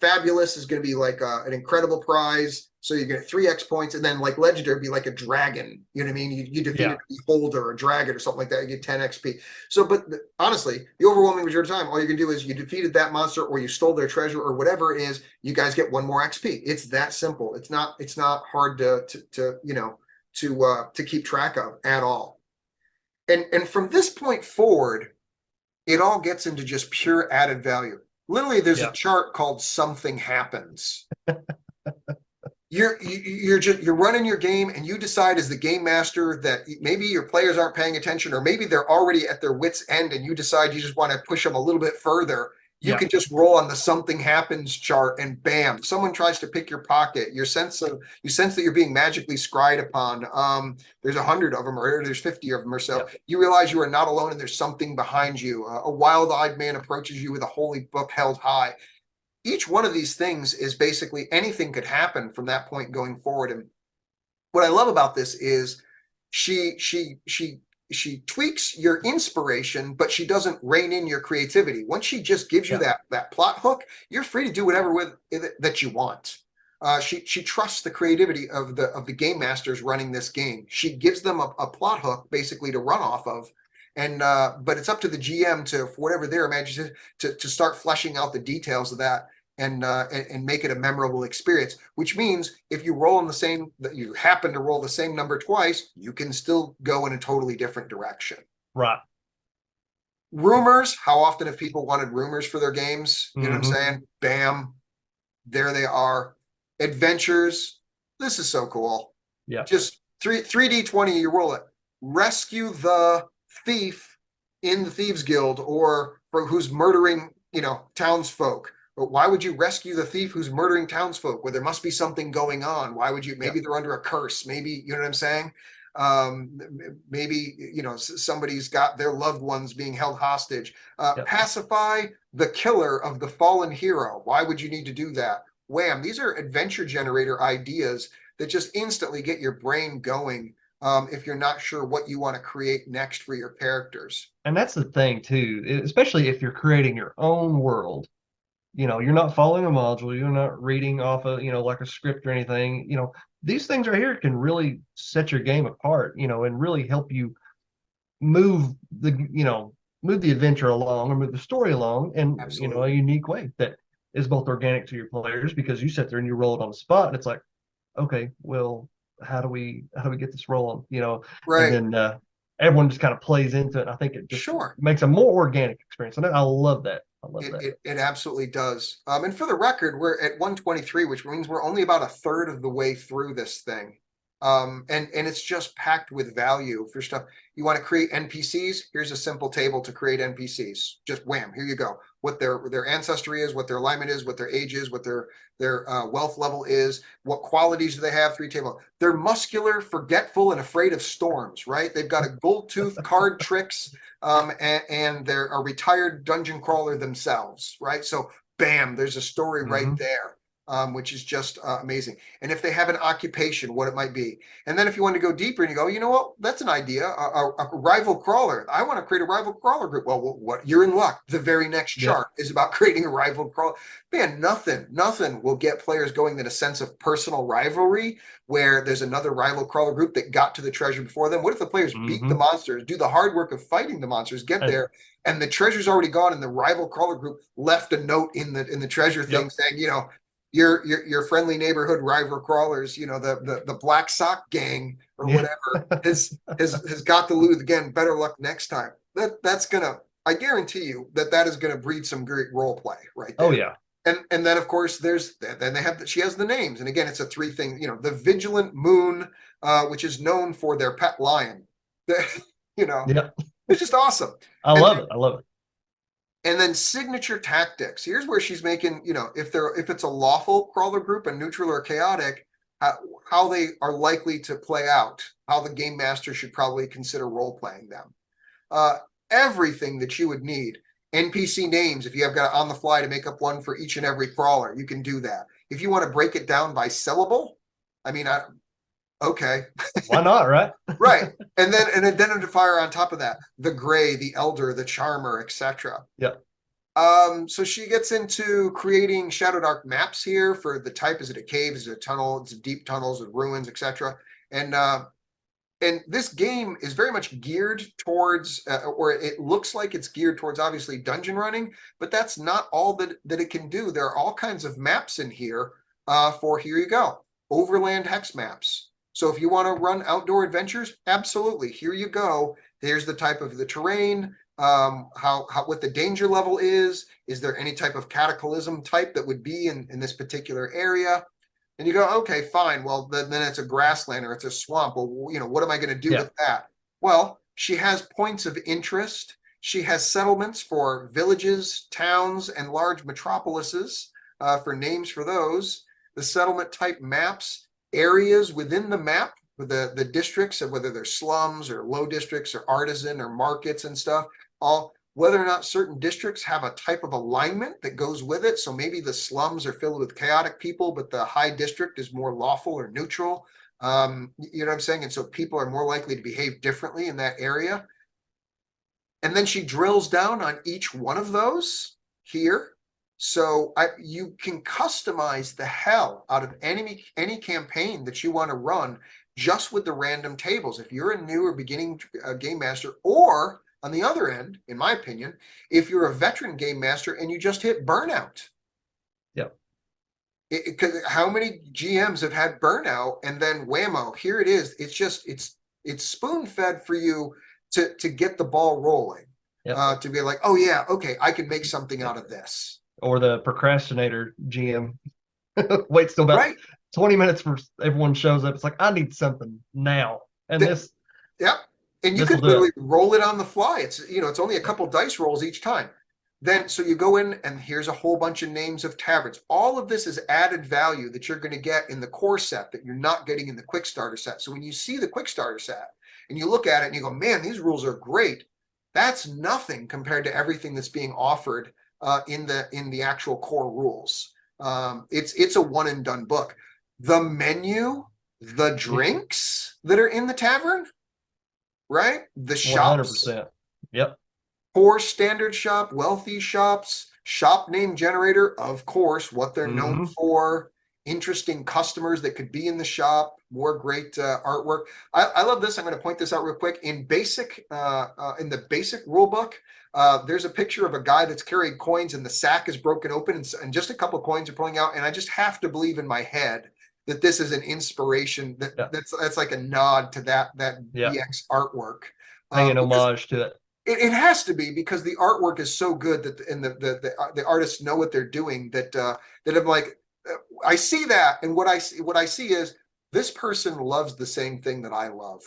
Fabulous is going to be like an incredible prize. So you get 3x points, and then like legendary be like a dragon. You know what I mean? You defeated yeah, a beholder or a dragon or something like that. You get 10 XP. So, but honestly, the overwhelming majority of the time, all you can do is you defeated that monster or you stole their treasure or whatever it is. You guys get 1 more XP. It's that simple. It's not hard to keep track of at all. And from this point forward, it all gets into just pure added value. Literally, there's a yeah, chart called "Something Happens." You're running your game, and you decide as the game master that maybe your players aren't paying attention, or maybe they're already at their wits end, and you decide you just want to push them a little bit further. You yeah, can just roll on the something happens chart, and bam, someone tries to pick your pocket. You sense that you're being magically scried upon. There's 100 of them, or there's 50 of them, or so. yeah, You realize you are not alone, and there's something behind you. A wild-eyed man approaches you with a holy book held high. Each one of these things is basically anything could happen from that point going forward. And what I love about this is she tweaks your inspiration, but she doesn't rein in your creativity. Once she just gives you yeah, that plot hook, you're free to do whatever with it that you want. She trusts the creativity of the game masters running this game. She gives them a plot hook basically to run off of, and but it's up to the GM to, for whatever their imagination, to start fleshing out the details of that, and make it a memorable experience. Which means if you roll in the same, that you happen to roll the same number twice, you can still go in a totally different direction. right. Rumors, how often have people wanted rumors for their games? You know what I'm Mm-hmm. saying? Bam, there they are. Adventures, this is so cool. Yeah, Just 3D20, you roll it. Rescue the thief in the Thieves Guild, or for who's murdering, townsfolk. But why would you rescue the thief who's murdering townsfolk? Well, there must be something going on. Why would you? yeah, Maybe they're under a curse. Maybe, you know what I'm saying? Maybe, somebody's got their loved ones being held hostage. yeah. Pacify the killer of the fallen hero. Why would you need to do that? Wham! These are adventure generator ideas that just instantly get your brain going, if you're not sure what you want to create next for your characters. And that's the thing too, especially if you're creating your own world. you're not following a module, you're not reading off a, like a script or anything. These things right here can really set your game apart, and really help you move move the adventure along or move the story along in, a Absolutely. unique way that is both organic to your players, because you sit there and you roll it on the spot and it's like, okay, well, how do we get this rolling, and Right. then everyone just kind of plays into it. And I think it just Sure. makes a more organic experience, and I love that. I love that. It absolutely does. And for the record, we're at 123, which means we're only about a third of the way through this thing. And it's just packed with value for stuff. You want to create NPCs? Here's a simple table to create NPCs. Just wham, here you go. What their ancestry is, what their alignment is, what their age is, what their wealth level is, what qualities do they have? 3 table. They're muscular, forgetful, and afraid of storms. Right? They've got a gold tooth, card tricks, and they're a retired dungeon crawler themselves, right? So, bam, there's a story right Hmm. there, which is just amazing. And if they have an occupation, what it might be. And then if you want to go deeper and you go, you know what, that's an idea, a rival crawler. I want to create a rival crawler group. Well, what you're in luck. The very next Yep. chart is about creating a rival crawler. Man, nothing will get players going in a sense of personal rivalry where there's another rival crawler group that got to the treasure before them. What if the players beat the Hmm. monsters, do the hard work of fighting the monsters, get And there, and the treasure's already gone, and the rival crawler group left a note in the treasure thing yep. saying, your friendly neighborhood rival crawlers, the black sock gang or Yeah. whatever has got the loot again. Better luck next time. That's gonna, I guarantee you that is gonna breed some great role play right Oh there. yeah. And then of course then they have she has the names, and again it's a 3 thing, the vigilant moon, which is known for their pet lion. you know Yep. it's just awesome. I and love it. I love it. and then signature tactics, here's where she's making, if it's a lawful crawler group, a neutral or chaotic, how they are likely to play out, how the game master should probably consider role playing them. uh, Everything that you would need. NPC names, if you have got on the fly to make up one for each and every crawler, you can do that. If you want to break it down by syllable, I mean, okay, Why not, right? right. And then an identifier on top of that: the gray, the elder, the charmer, etc. Yep. So she gets into creating Shadowdark maps here for the type. Is it a cave? Is it a tunnel? It's deep tunnels with ruins, etc. And this game is very much geared towards, or it looks like it's geared towards, obviously, dungeon running, but that's not all that it can do. There are all kinds of maps in here, for, here you go, overland hex maps. So if you want to run outdoor adventures, absolutely, here you go. There's the type of the terrain, how what the danger level is. Is there any type of cataclysm type that would be in this particular area? And you go, okay, fine. Well, then it's a grassland or it's a swamp. Well, what am I going to do Yeah. with that? Well, she has points of interest. She has settlements for villages, towns, and large metropolises, for names for those. The settlement type maps, areas within the map, with the districts, of whether they're slums or low districts or artisan or markets and stuff, all whether or not certain districts have a type of alignment that goes with it. So maybe the slums are filled with chaotic people, but the high district is more lawful or neutral. You know what I'm saying? And so people are more likely to behave differently in that area. And then she drills down on each one of those here. So you can customize the hell out of any campaign that you want to run just with the random tables. If you're a new or beginning game master, or on the other end, in my opinion, if you're a veteran game master and you just hit burnout. Yep. Because how many GMs have had burnout and then whammo, here it is. It's spoon fed for you to get the ball rolling, Yep. to be like, oh yeah, okay, I can make something out of this. Or the procrastinator GM waits till about Right. 20 minutes for everyone shows up. It's like, I need something now. And Th- this Yep. And you this will could do it. literally roll it on the fly. It's only a couple dice rolls each time. Then, so you go in and here's a whole bunch of names of taverns. All of this is added value that you're going to get in the core set that you're not getting in the Quickstarter set. So when you see the Quickstarter set and you look at it and you go, man, these rules are great. That's nothing compared to everything that's being offered, in the actual core rules. It's a one and done book. The menu, the drinks that are in the tavern, right? The shops, 100%. Yep. poor standard shop, wealthy shops, Shop name generator, of course, what they're known Hmm. for, interesting customers that could be in the shop, more great artwork. I love this. I'm going to point this out real quick. In the basic rule book, there's a picture of a guy that's carrying coins and the sack is broken open and just a couple coins are pulling out. And I just have to believe in my head that this is an inspiration Yeah. that's like a nod to that Yeah. BX artwork. Paying Because homage to it. it has to be because the artwork is so good that and the artists know what they're doing that I'm like I see that and what I see is this person loves the same thing that I love.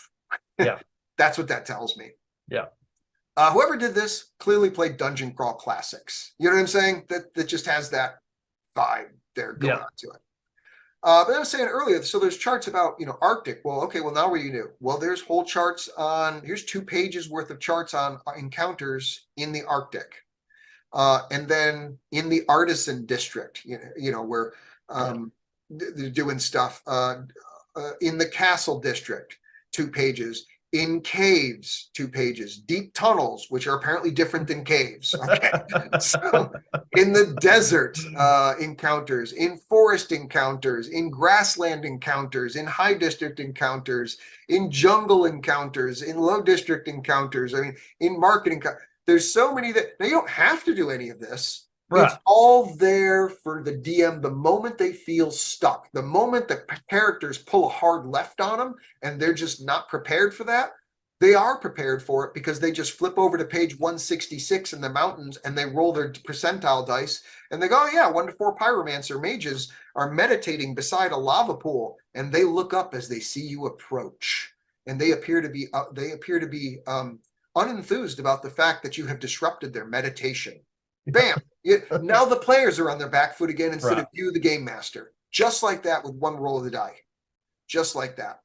Yeah. That's what that tells me. Yeah. Whoever did this clearly played Dungeon Crawl Classics. You know what I'm saying? That just has that vibe there going Yeah. on to it. But I was saying earlier, so there's charts about, Arctic. Well, okay, well, now what do you do? Well, there's whole charts here's 2 pages worth of charts on encounters in the Arctic. And then in the artisan district, where they're doing stuff in the castle district, 2 pages. In caves, 2 pages. Deep tunnels, which are apparently different than caves. Okay, so in the desert encounters, in forest encounters, in grassland encounters, in high district encounters, in jungle encounters, in low district encounters. I mean, in marketing. There's so many that now you don't have to do any of this. It's Right. all there for the DM the moment they feel stuck, the moment the characters pull a hard left on them and they're just not prepared for that. They are prepared for it because they just flip over to page 166 in the mountains and they roll their percentile dice and they go, oh, yeah, 1 to 4 pyromancer mages are meditating beside a lava pool and they look up as they see you approach and they appear to be unenthused about the fact that you have disrupted their meditation. Bam! Now the players are on their back foot again instead Right. of you, the game master. Just like that with one roll of the die. Just like that.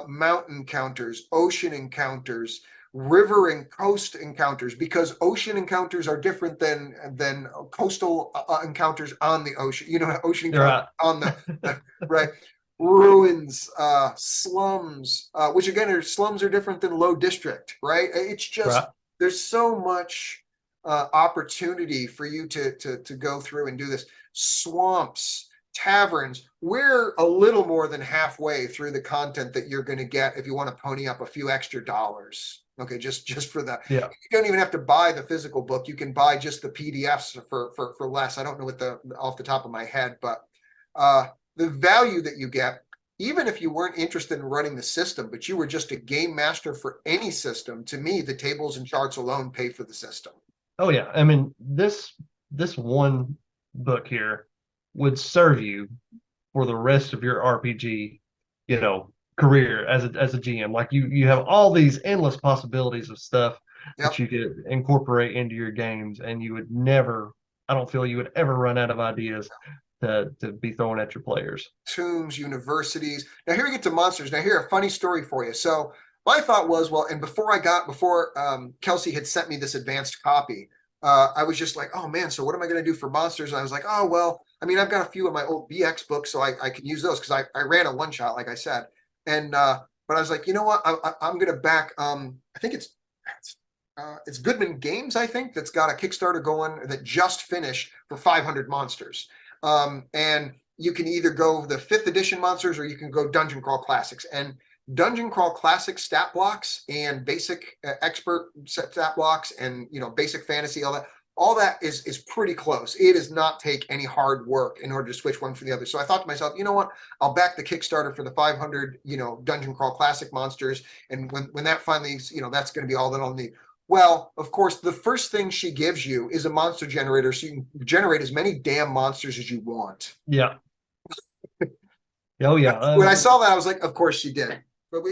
Mountain encounters, ocean encounters, river and coast encounters, because ocean encounters are different than coastal encounters on the ocean. Ocean encounters Right. on the right ruins, slums, which again slums are different than low district, right? It's just Right. there's so much opportunity for you to go through and do this. Swamps, taverns, we're a little more than halfway through the content that you're going to get if you want to pony up a few extra dollars. Okay, just for that. Yeah. You don't even have to buy the physical book. You can buy just the PDFs for less. I don't know what the off the top of my head, but the value that you get, even if you weren't interested in running the system, but you were just a game master for any system, to me, the tables and charts alone pay for the system. Oh yeah. I mean, this one book here would serve you for the rest of your RPG, career as a GM. Like you have all these endless possibilities of stuff that Yep. you could incorporate into your games, and you would never, I don't feel you would ever run out of ideas to be throwing at your players. Tombs, universities. Now here we get to monsters. Now here a funny story for you. So my thought was, well, and before Kelsey had sent me this advanced copy, I was just like, oh man, so what am I going to do for monsters? And I was like, oh well, I mean, I've got a few of my old BX books, so I can use those because I ran a one shot, like I said, and but I was like, you know what, I'm going to back. I think it's Goodman Games, I think, that's got a Kickstarter going that just finished for 500 monsters. And you can either go the 5th edition monsters or you can go Dungeon Crawl Classics. And Dungeon Crawl Classic stat blocks and basic expert stat blocks and basic fantasy, all that is pretty close. It does not take any hard work in order to switch one for the other. So I thought to myself, you know what? I'll back the Kickstarter for the 500, Dungeon Crawl Classic monsters. And when that finally, that's going to be all that I'll need. Well, of course, the first thing she gives you is a monster generator, so you can generate as many damn monsters as you want. Yeah. Oh yeah. When I saw that, I was like, of course she did. But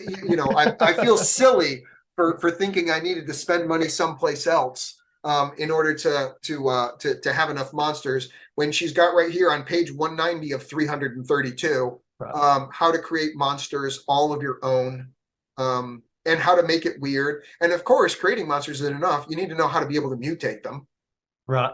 I feel silly for thinking I needed to spend money someplace else in order to have enough monsters when she's got right here on page 190 of 332 right. how to create monsters all of your own. And how to make it weird. And of course, creating monsters isn't enough. You need to know how to be able to mutate them. Right.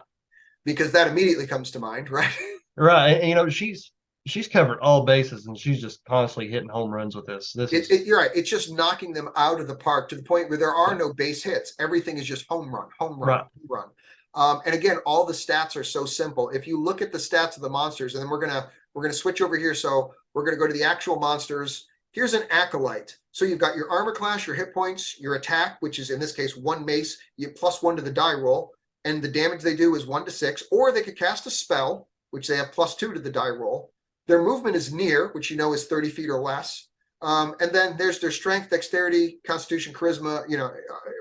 Because that immediately comes to mind, right? Right. And, she's covered all bases, and she's just constantly hitting home runs with this. You're right. It's just knocking them out of the park to the point where there are Yeah. no base hits. Everything is just home run, home run, Right. home run. And again, all the stats are so simple. If you look at the stats of the monsters, and then we're gonna switch over here. So we're gonna go to the actual monsters. Here's an acolyte. So you've got your armor class, your hit points, your attack, which is in this case 1 mace, you +1 to the die roll, and the damage they do is 1 to 6. Or they could cast a spell, which they have +2 to the die roll. Their movement is near, which you know is 30 feet or less. And then there's their strength, dexterity, constitution, charisma,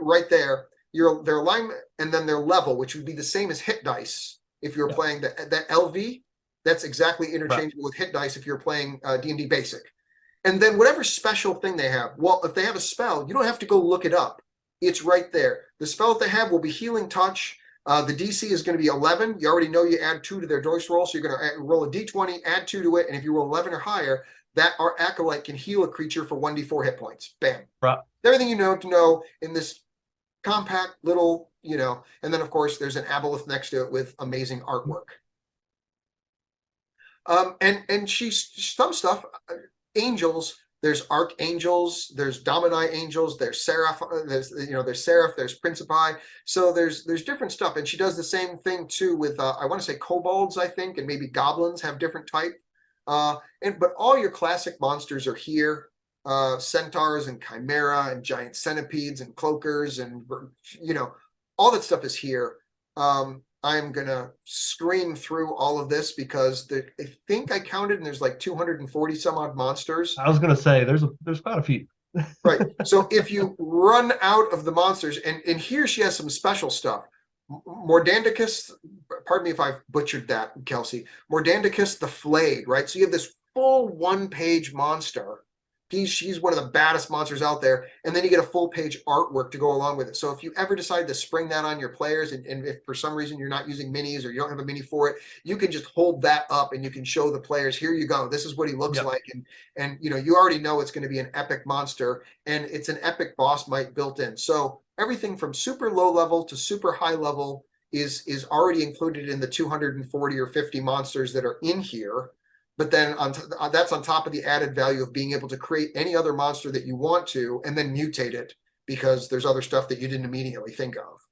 right there. Their alignment, and then their level, which would be the same as hit dice if you're playing that LV. That's exactly interchangeable with hit dice if you're playing D&D Basic. And then whatever special thing they have, well, if they have a spell, you don't have to go look it up. It's right there. The spell that they have will be Healing Touch. The DC is going to be 11. You already know you add 2 to their dice roll, so you're going to roll a D20, add 2 to it, and if you roll 11 or higher, that our acolyte can heal a creature for 1d4 hit points. Bam. Right. Everything you know to know in this compact little, and then of course there's an aboleth next to it with amazing artwork. And she's some stuff, angels, there's archangels, there's domini angels, there's seraph, there's seraph, there's principi. So there's different stuff. And she does the same thing too with, I want to say kobolds, I think, and maybe goblins have different type. But all your classic monsters are here. Centaurs and chimera and giant centipedes and cloakers and all that stuff is here. I'm gonna scream through all of this because I think I counted and there's like 240 some odd monsters. I was gonna say there's quite a few. Right. So if you run out of the monsters, and here she has some special stuff. Mordandicus, pardon me if I've butchered that, Kelsey. Mordandicus the Flayed, right? So you have this full 1-page monster. She's one of the baddest monsters out there, and then you get a full page artwork to go along with it. So if you ever decide to spring that on your players, and if for some reason you're not using minis or you don't have a mini for it, you can just hold that up and you can show the players, here you go, this is what he looks like, and you already know it's going to be an epic monster, and it's an epic boss might built in. So everything from super low level to super high level is already included in the 240 or 50 monsters that are in here. But then that's on top of the added value of being able to create any other monster that you want to, and then mutate it because there's other stuff that you didn't immediately think of.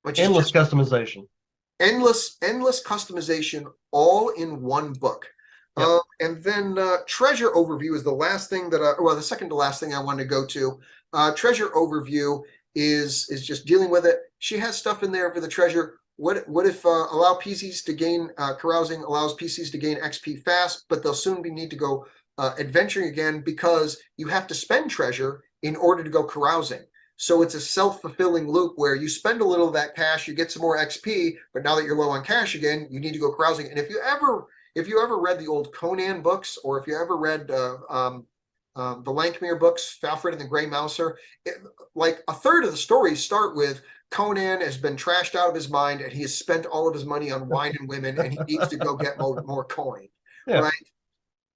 Which endless customization. Endless customization all in one book. And then treasure overview is the last thing that the second to last thing I wanted to go to. Treasure overview is just dealing with it. She has stuff in there for the treasure. What if allow PCs to gain carousing allows PCs to gain XP fast, but they'll soon need to go adventuring again because you have to spend treasure in order to go carousing. So it's a self-fulfilling loop where you spend a little of that cash, you get some more XP, but now that you're low on cash again, you need to go carousing. And if you ever read the old Conan books, or if you ever read the Lankmere books, Falfred and the Grey Mouser, like a third of the stories start with Conan has been trashed out of his mind and he has spent all of his money on wine and women and he needs to go get more coin, right?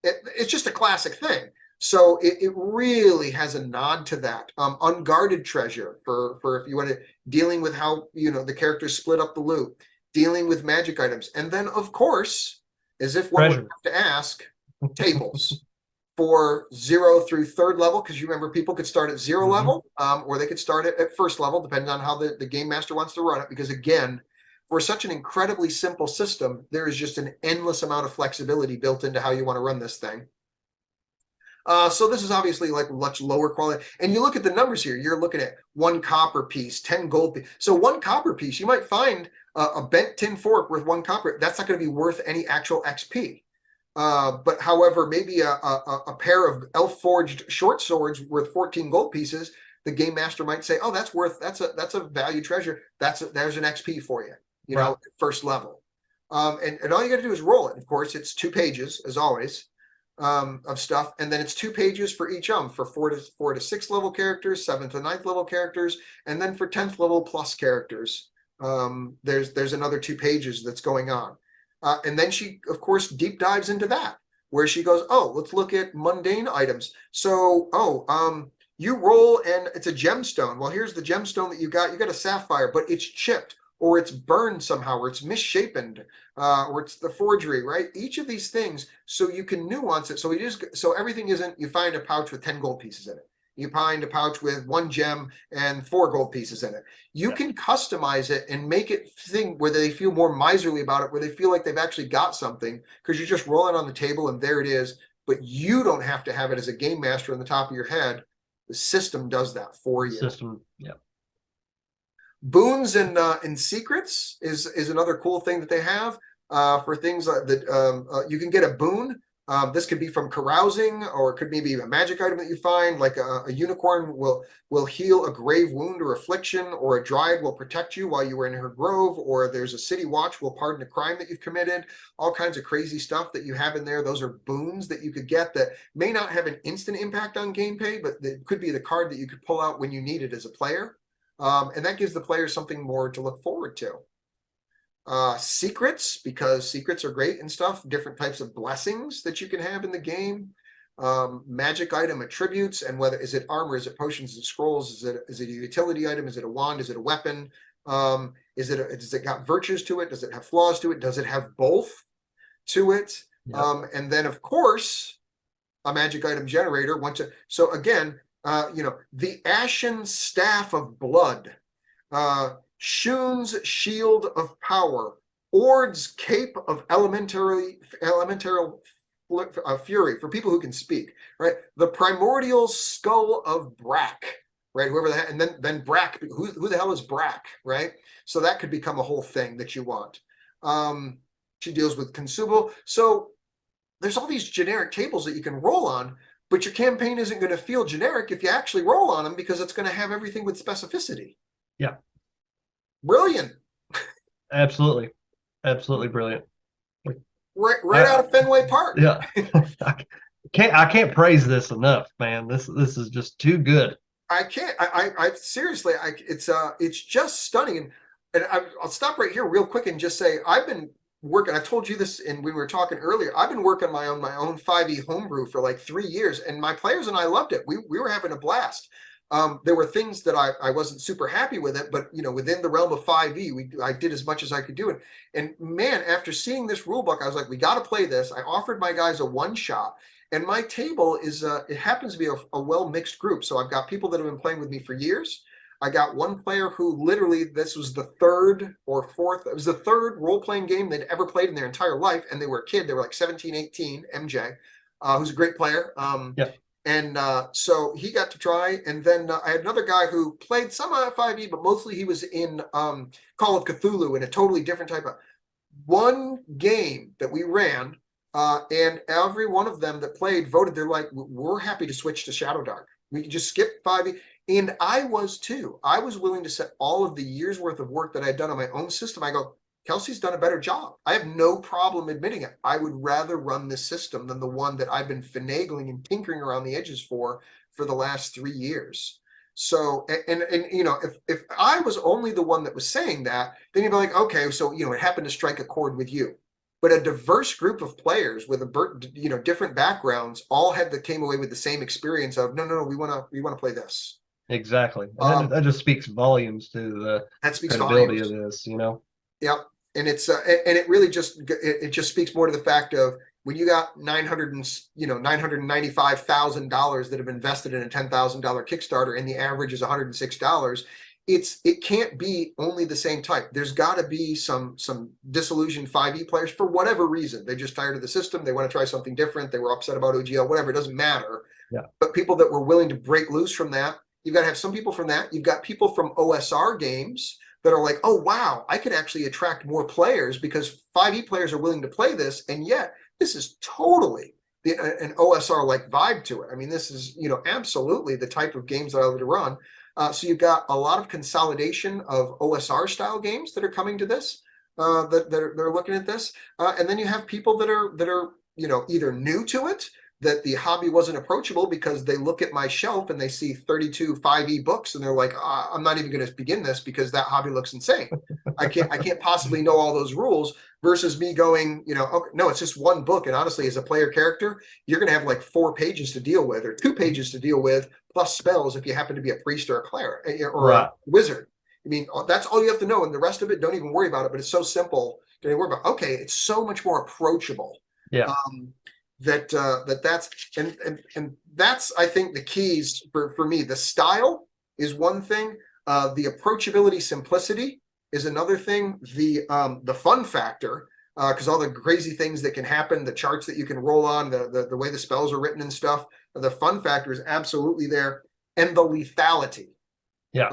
It's just a classic thing. So it really has a nod to that. Unguarded treasure for if you want to, dealing with how, the characters split up the loot, dealing with magic items. And then, of course, as if one would have to ask, tables. For 0 through 3rd level, because you remember people could start at 0 level, or they could start at 1st level, depending on how the game master wants to run it. Because again, for such an incredibly simple system, there is just an endless amount of flexibility built into how you want to run this thing. So this is obviously like much lower quality. And you look at the numbers here, you're looking at 1 copper piece, 10 gold piece. So 1 copper piece, you might find a bent tin fork worth 1 copper. That's not going to be worth any actual XP. But however, maybe a pair of elf forged short swords worth 14 gold pieces, the game master might say, oh, that's a value treasure. There's an XP for you, right. 1st level. And all you got to do is roll it. Of course, it's 2 pages as always, of stuff. And then it's 2 pages for each for 4 to 6th level characters, 7th to 9th level characters. And then for 10th level plus characters, there's another 2 pages that's going on. And then she, of course, deep dives into that, where she goes, oh, let's look at mundane items. So, you roll and it's a gemstone. Well, here's the gemstone that you got. You got a sapphire, but it's chipped or it's burned somehow, or it's misshapen, or it's the forgery, right? Each of these things, so you can nuance it. So everything isn't, you find a pouch with 10 gold pieces in it. You find a pouch with 1 gem and 4 gold pieces in it. You can customize it and make it thing where they feel more miserly about it, where they feel like they've actually got something, because you're just rolling on the table and there it is. But you don't have to have it as a game master on the top of your head. The system does that for you. System, yeah. Boons and secrets is another cool thing that they have for things that you can get a boon. This could be from carousing, or it could maybe a magic item that you find, like a unicorn will heal a grave wound or affliction, or a dryad will protect you while you were in her grove, or there's a city watch will pardon a crime that you've committed. All kinds of crazy stuff that you have in there. Those are boons that you could get that may not have an instant impact on gameplay, but it could be the card that you could pull out when you need it as a player. And that gives the players something more to look forward to. Secrets, because secrets are great and stuff. Different types of blessings that you can have in the game. Magic item attributes, and whether is it armor, is it potions, is it scrolls, is it a utility item, is it a wand, is it a weapon? Does it got virtues to it? Does it have flaws to it? Does it have both to it? Yep. And then of course, a magic item generator. So again, the Ashen Staff of Blood, Shun's Shield of Power, Ord's Cape of Elemental Fury, for people who can speak, right? The Primordial Skull of Brack, right? Whoever that, and then Brack, who the hell is Brack, right? So that could become a whole thing that you want. She deals with consumable. So there's all these generic tables that you can roll on, but your campaign isn't going to feel generic if you actually roll on them, because it's going to have everything with specificity. Yeah. Brilliant. Absolutely. Absolutely brilliant. Right out of Fenway Park. Yeah. I can't praise this enough, man. This is just too good. I can't. I seriously, it's just stunning. And I'll stop right here real quick and just say, I've been working. I told you this, and we were talking earlier. I've been working my own 5e homebrew for like 3 years, and my players and I loved it. We were having a blast. There were things that I wasn't super happy with it, but within the realm of 5e, I did as much as I could do it. And man, after seeing this rule book, I was like, we got to play this. I offered my guys a one shot, and my table is it happens to be a well mixed group. So I've got people that have been playing with me for years. I got one player who literally, this was the third or fourth, it was the third role-playing game they'd ever played in their entire life, and they were a kid. They were like 17, 18, MJ, who's a great player. Yeah. And so he got to try. And then I had another guy who played some 5e, but mostly he was in Call of Cthulhu in a totally different type of one game that we ran. And every one of them that played voted, they're like, we're happy to switch to Shadowdark. We can just skip 5e. And I was too. I was willing to set all of the years worth of work that I had done on my own system. I go, Kelsey's done a better job. I have no problem admitting it. I would rather run this system than the one that I've been finagling and tinkering around the edges for the last 3 years. So, and if I was only the one that was saying that, then you'd be like, okay, so, it happened to strike a chord with you. But a diverse group of players with different backgrounds all came away with the same experience of, no, we want to play this. Exactly. And that just speaks volumes to the credibility of this, Yep. And it's and it really just speaks more to the fact of, when you got $995,000 that have invested in a $10,000 Kickstarter, and the average is $106, it can't be only the same type. There's got to be some disillusioned 5e players for whatever reason. They're just tired of the system. They want to try something different. They were upset about OGL, whatever. It doesn't matter. Yeah. But people that were willing to break loose from that, you've got to have some people from that. You've got people from OSR games that are like, oh, wow, I could actually attract more players because 5e players are willing to play this. And yet this is totally an OSR-like vibe to it. I mean, this is, absolutely the type of games that I like to run. So you've got a lot of consolidation of OSR-style games that are coming to this, that they're looking at this. And then you have people that are either new to it, that the hobby wasn't approachable because they look at my shelf and they see 32 5e books and they're like, I'm not even going to begin this because that hobby looks insane. I can't possibly know all those rules, versus me going, okay, no, it's just one book. And honestly, as a player character, you're going to have like 4 pages to deal with, or 2 pages to deal with, plus spells if you happen to be a priest or a cleric or a wizard. I mean, that's all you have to know. And the rest of it, don't even worry about it. But it's so simple. Don't even worry about it. Okay, it's so much more approachable. Yeah. that's and that's, I think, the keys for me. The style is one thing. The approachability, simplicity is another thing. The fun factor, because all the crazy things that can happen, the charts that you can roll on, the way the spells are written and stuff, the fun factor is absolutely there. And the lethality, Yeah.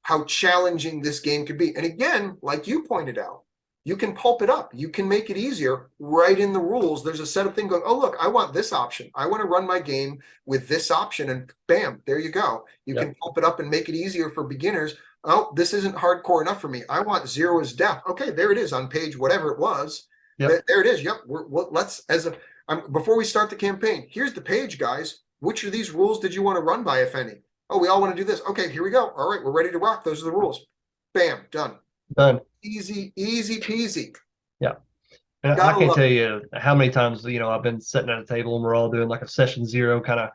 how challenging this game could be. And again, like you pointed out, you can pulp it up. You can make it easier right in the rules. There's a set of things going, oh, look, I want this option. I want to run my game with this option. And bam, there you go. You Yep. can pulp it up and make it easier for beginners. Oh, this isn't hardcore enough for me. I want zero is death. Okay, there it is on page whatever it was. Yep. There it is. Yep. Let's, before we start the campaign, here's the page, guys. Which of these rules did you want to run by, if any? Oh, we all want to do this. Okay, here we go. All right, we're ready to rock. Those are the rules. Bam, done. Done. Easy, easy peasy. Yeah. And I Gotta can't love tell it. you how many times, I've been sitting at a table and we're all doing like a session zero kind of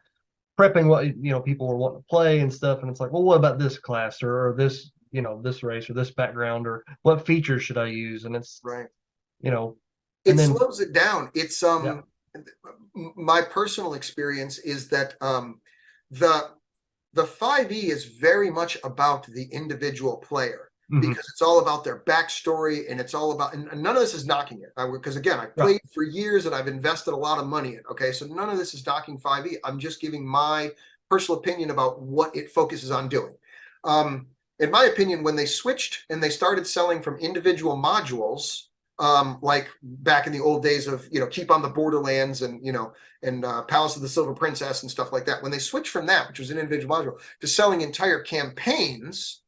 prepping what, people are wanting to play and stuff. And it's like, well, what about this class or this, this race or this background, or what features should I use? And it's, Right. and It then, slows it down. It's yeah. my personal experience is that the the 5e is very much about the individual player, Mhm. because it's all about their backstory, and it's all about, and none of this is knocking it, because again, I've Right. played for years and I've invested a lot of money in. Okay, so none of this is knocking 5e. I'm just giving my personal opinion about what it focuses on doing. In my opinion, when they switched and they started selling from individual modules, like back in the old days of, Keep on the Borderlands and, and Palace of the Silver Princess and stuff like that. When they switched from that, which was an individual module, to selling entire campaigns,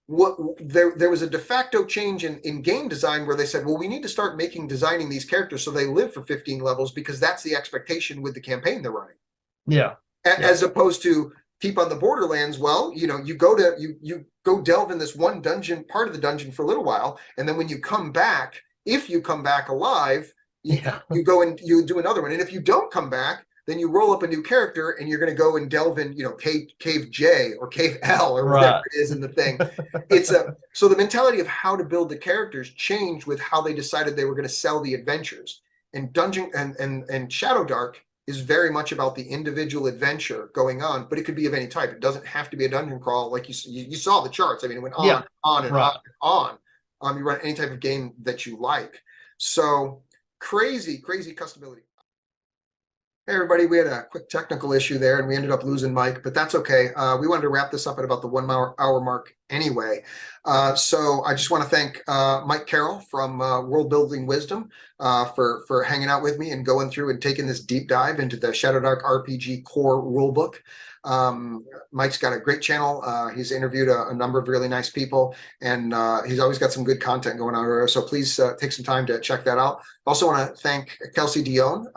there was a de facto change in game design where they said, well, we need to start designing these characters so they live for 15 levels, because that's the expectation with the campaign they're running. Yeah. As opposed to Keep on the Borderlands. Well, you go delve in this one dungeon, part of the dungeon, for a little while, and then when you come back, if you come back alive, Yeah. you go and you do another one. And if you don't come back, then you roll up a new character and you're going to go and delve in, cave J or cave L or whatever Right. it is in the thing. So the mentality of how to build the characters changed with how they decided they were going to sell the adventures. And Dungeon and Shadowdark is very much about the individual adventure going on, but it could be of any type. It doesn't have to be a dungeon crawl. Like you saw the charts. I mean, it went on, Yeah. on and Right. on and on. You run any type of game that you like. So crazy customability. Hey everybody, we had a quick technical issue there and we ended up losing Mike, but that's okay. We wanted to wrap this up at about the 1 hour mark anyway. So I just want to thank Mike Carroll from World Building Wisdom for hanging out with me and going through and taking this deep dive into the Shadowdark RPG core rulebook. Mike's got a great channel. He's interviewed a number of really nice people, and he's always got some good content going on there. So please take some time to check that out. Also want to thank Kelsey Dion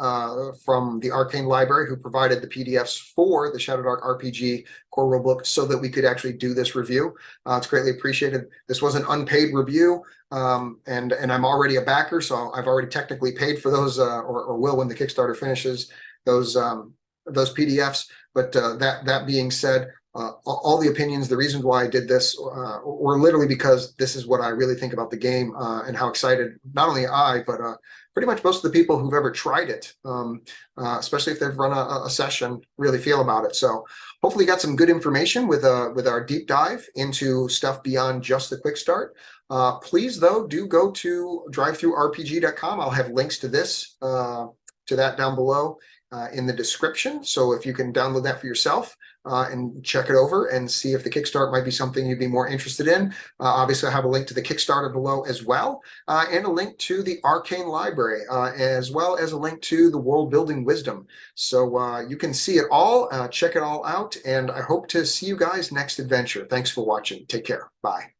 from the Arcane Library, who provided the PDFs for the Shadowdark RPG core rulebook so that we could actually do this review. It's greatly appreciated. This was an unpaid review, and I'm already a backer, so I've already technically paid for those, or will when the Kickstarter finishes those PDFs. But that being said, all the opinions, the reasons why I did this were literally because this is what I really think about the game, and how excited not only I, but pretty much most of the people who've ever tried it, especially if they've run a session, really feel about it. So hopefully you got some good information with our deep dive into stuff beyond just the quick start. Please, though, do go to drivethroughrpg.com. I'll have links to this, to that down below in the description. So if you can download that for yourself and check it over and see if the Kickstart might be something you'd be more interested in. Obviously, I have a link to the Kickstarter below as well, and a link to the Arcane Library, as well as a link to the World Building Wisdom. So you can see it all, check it all out, and I hope to see you guys next adventure. Thanks for watching. Take care. Bye.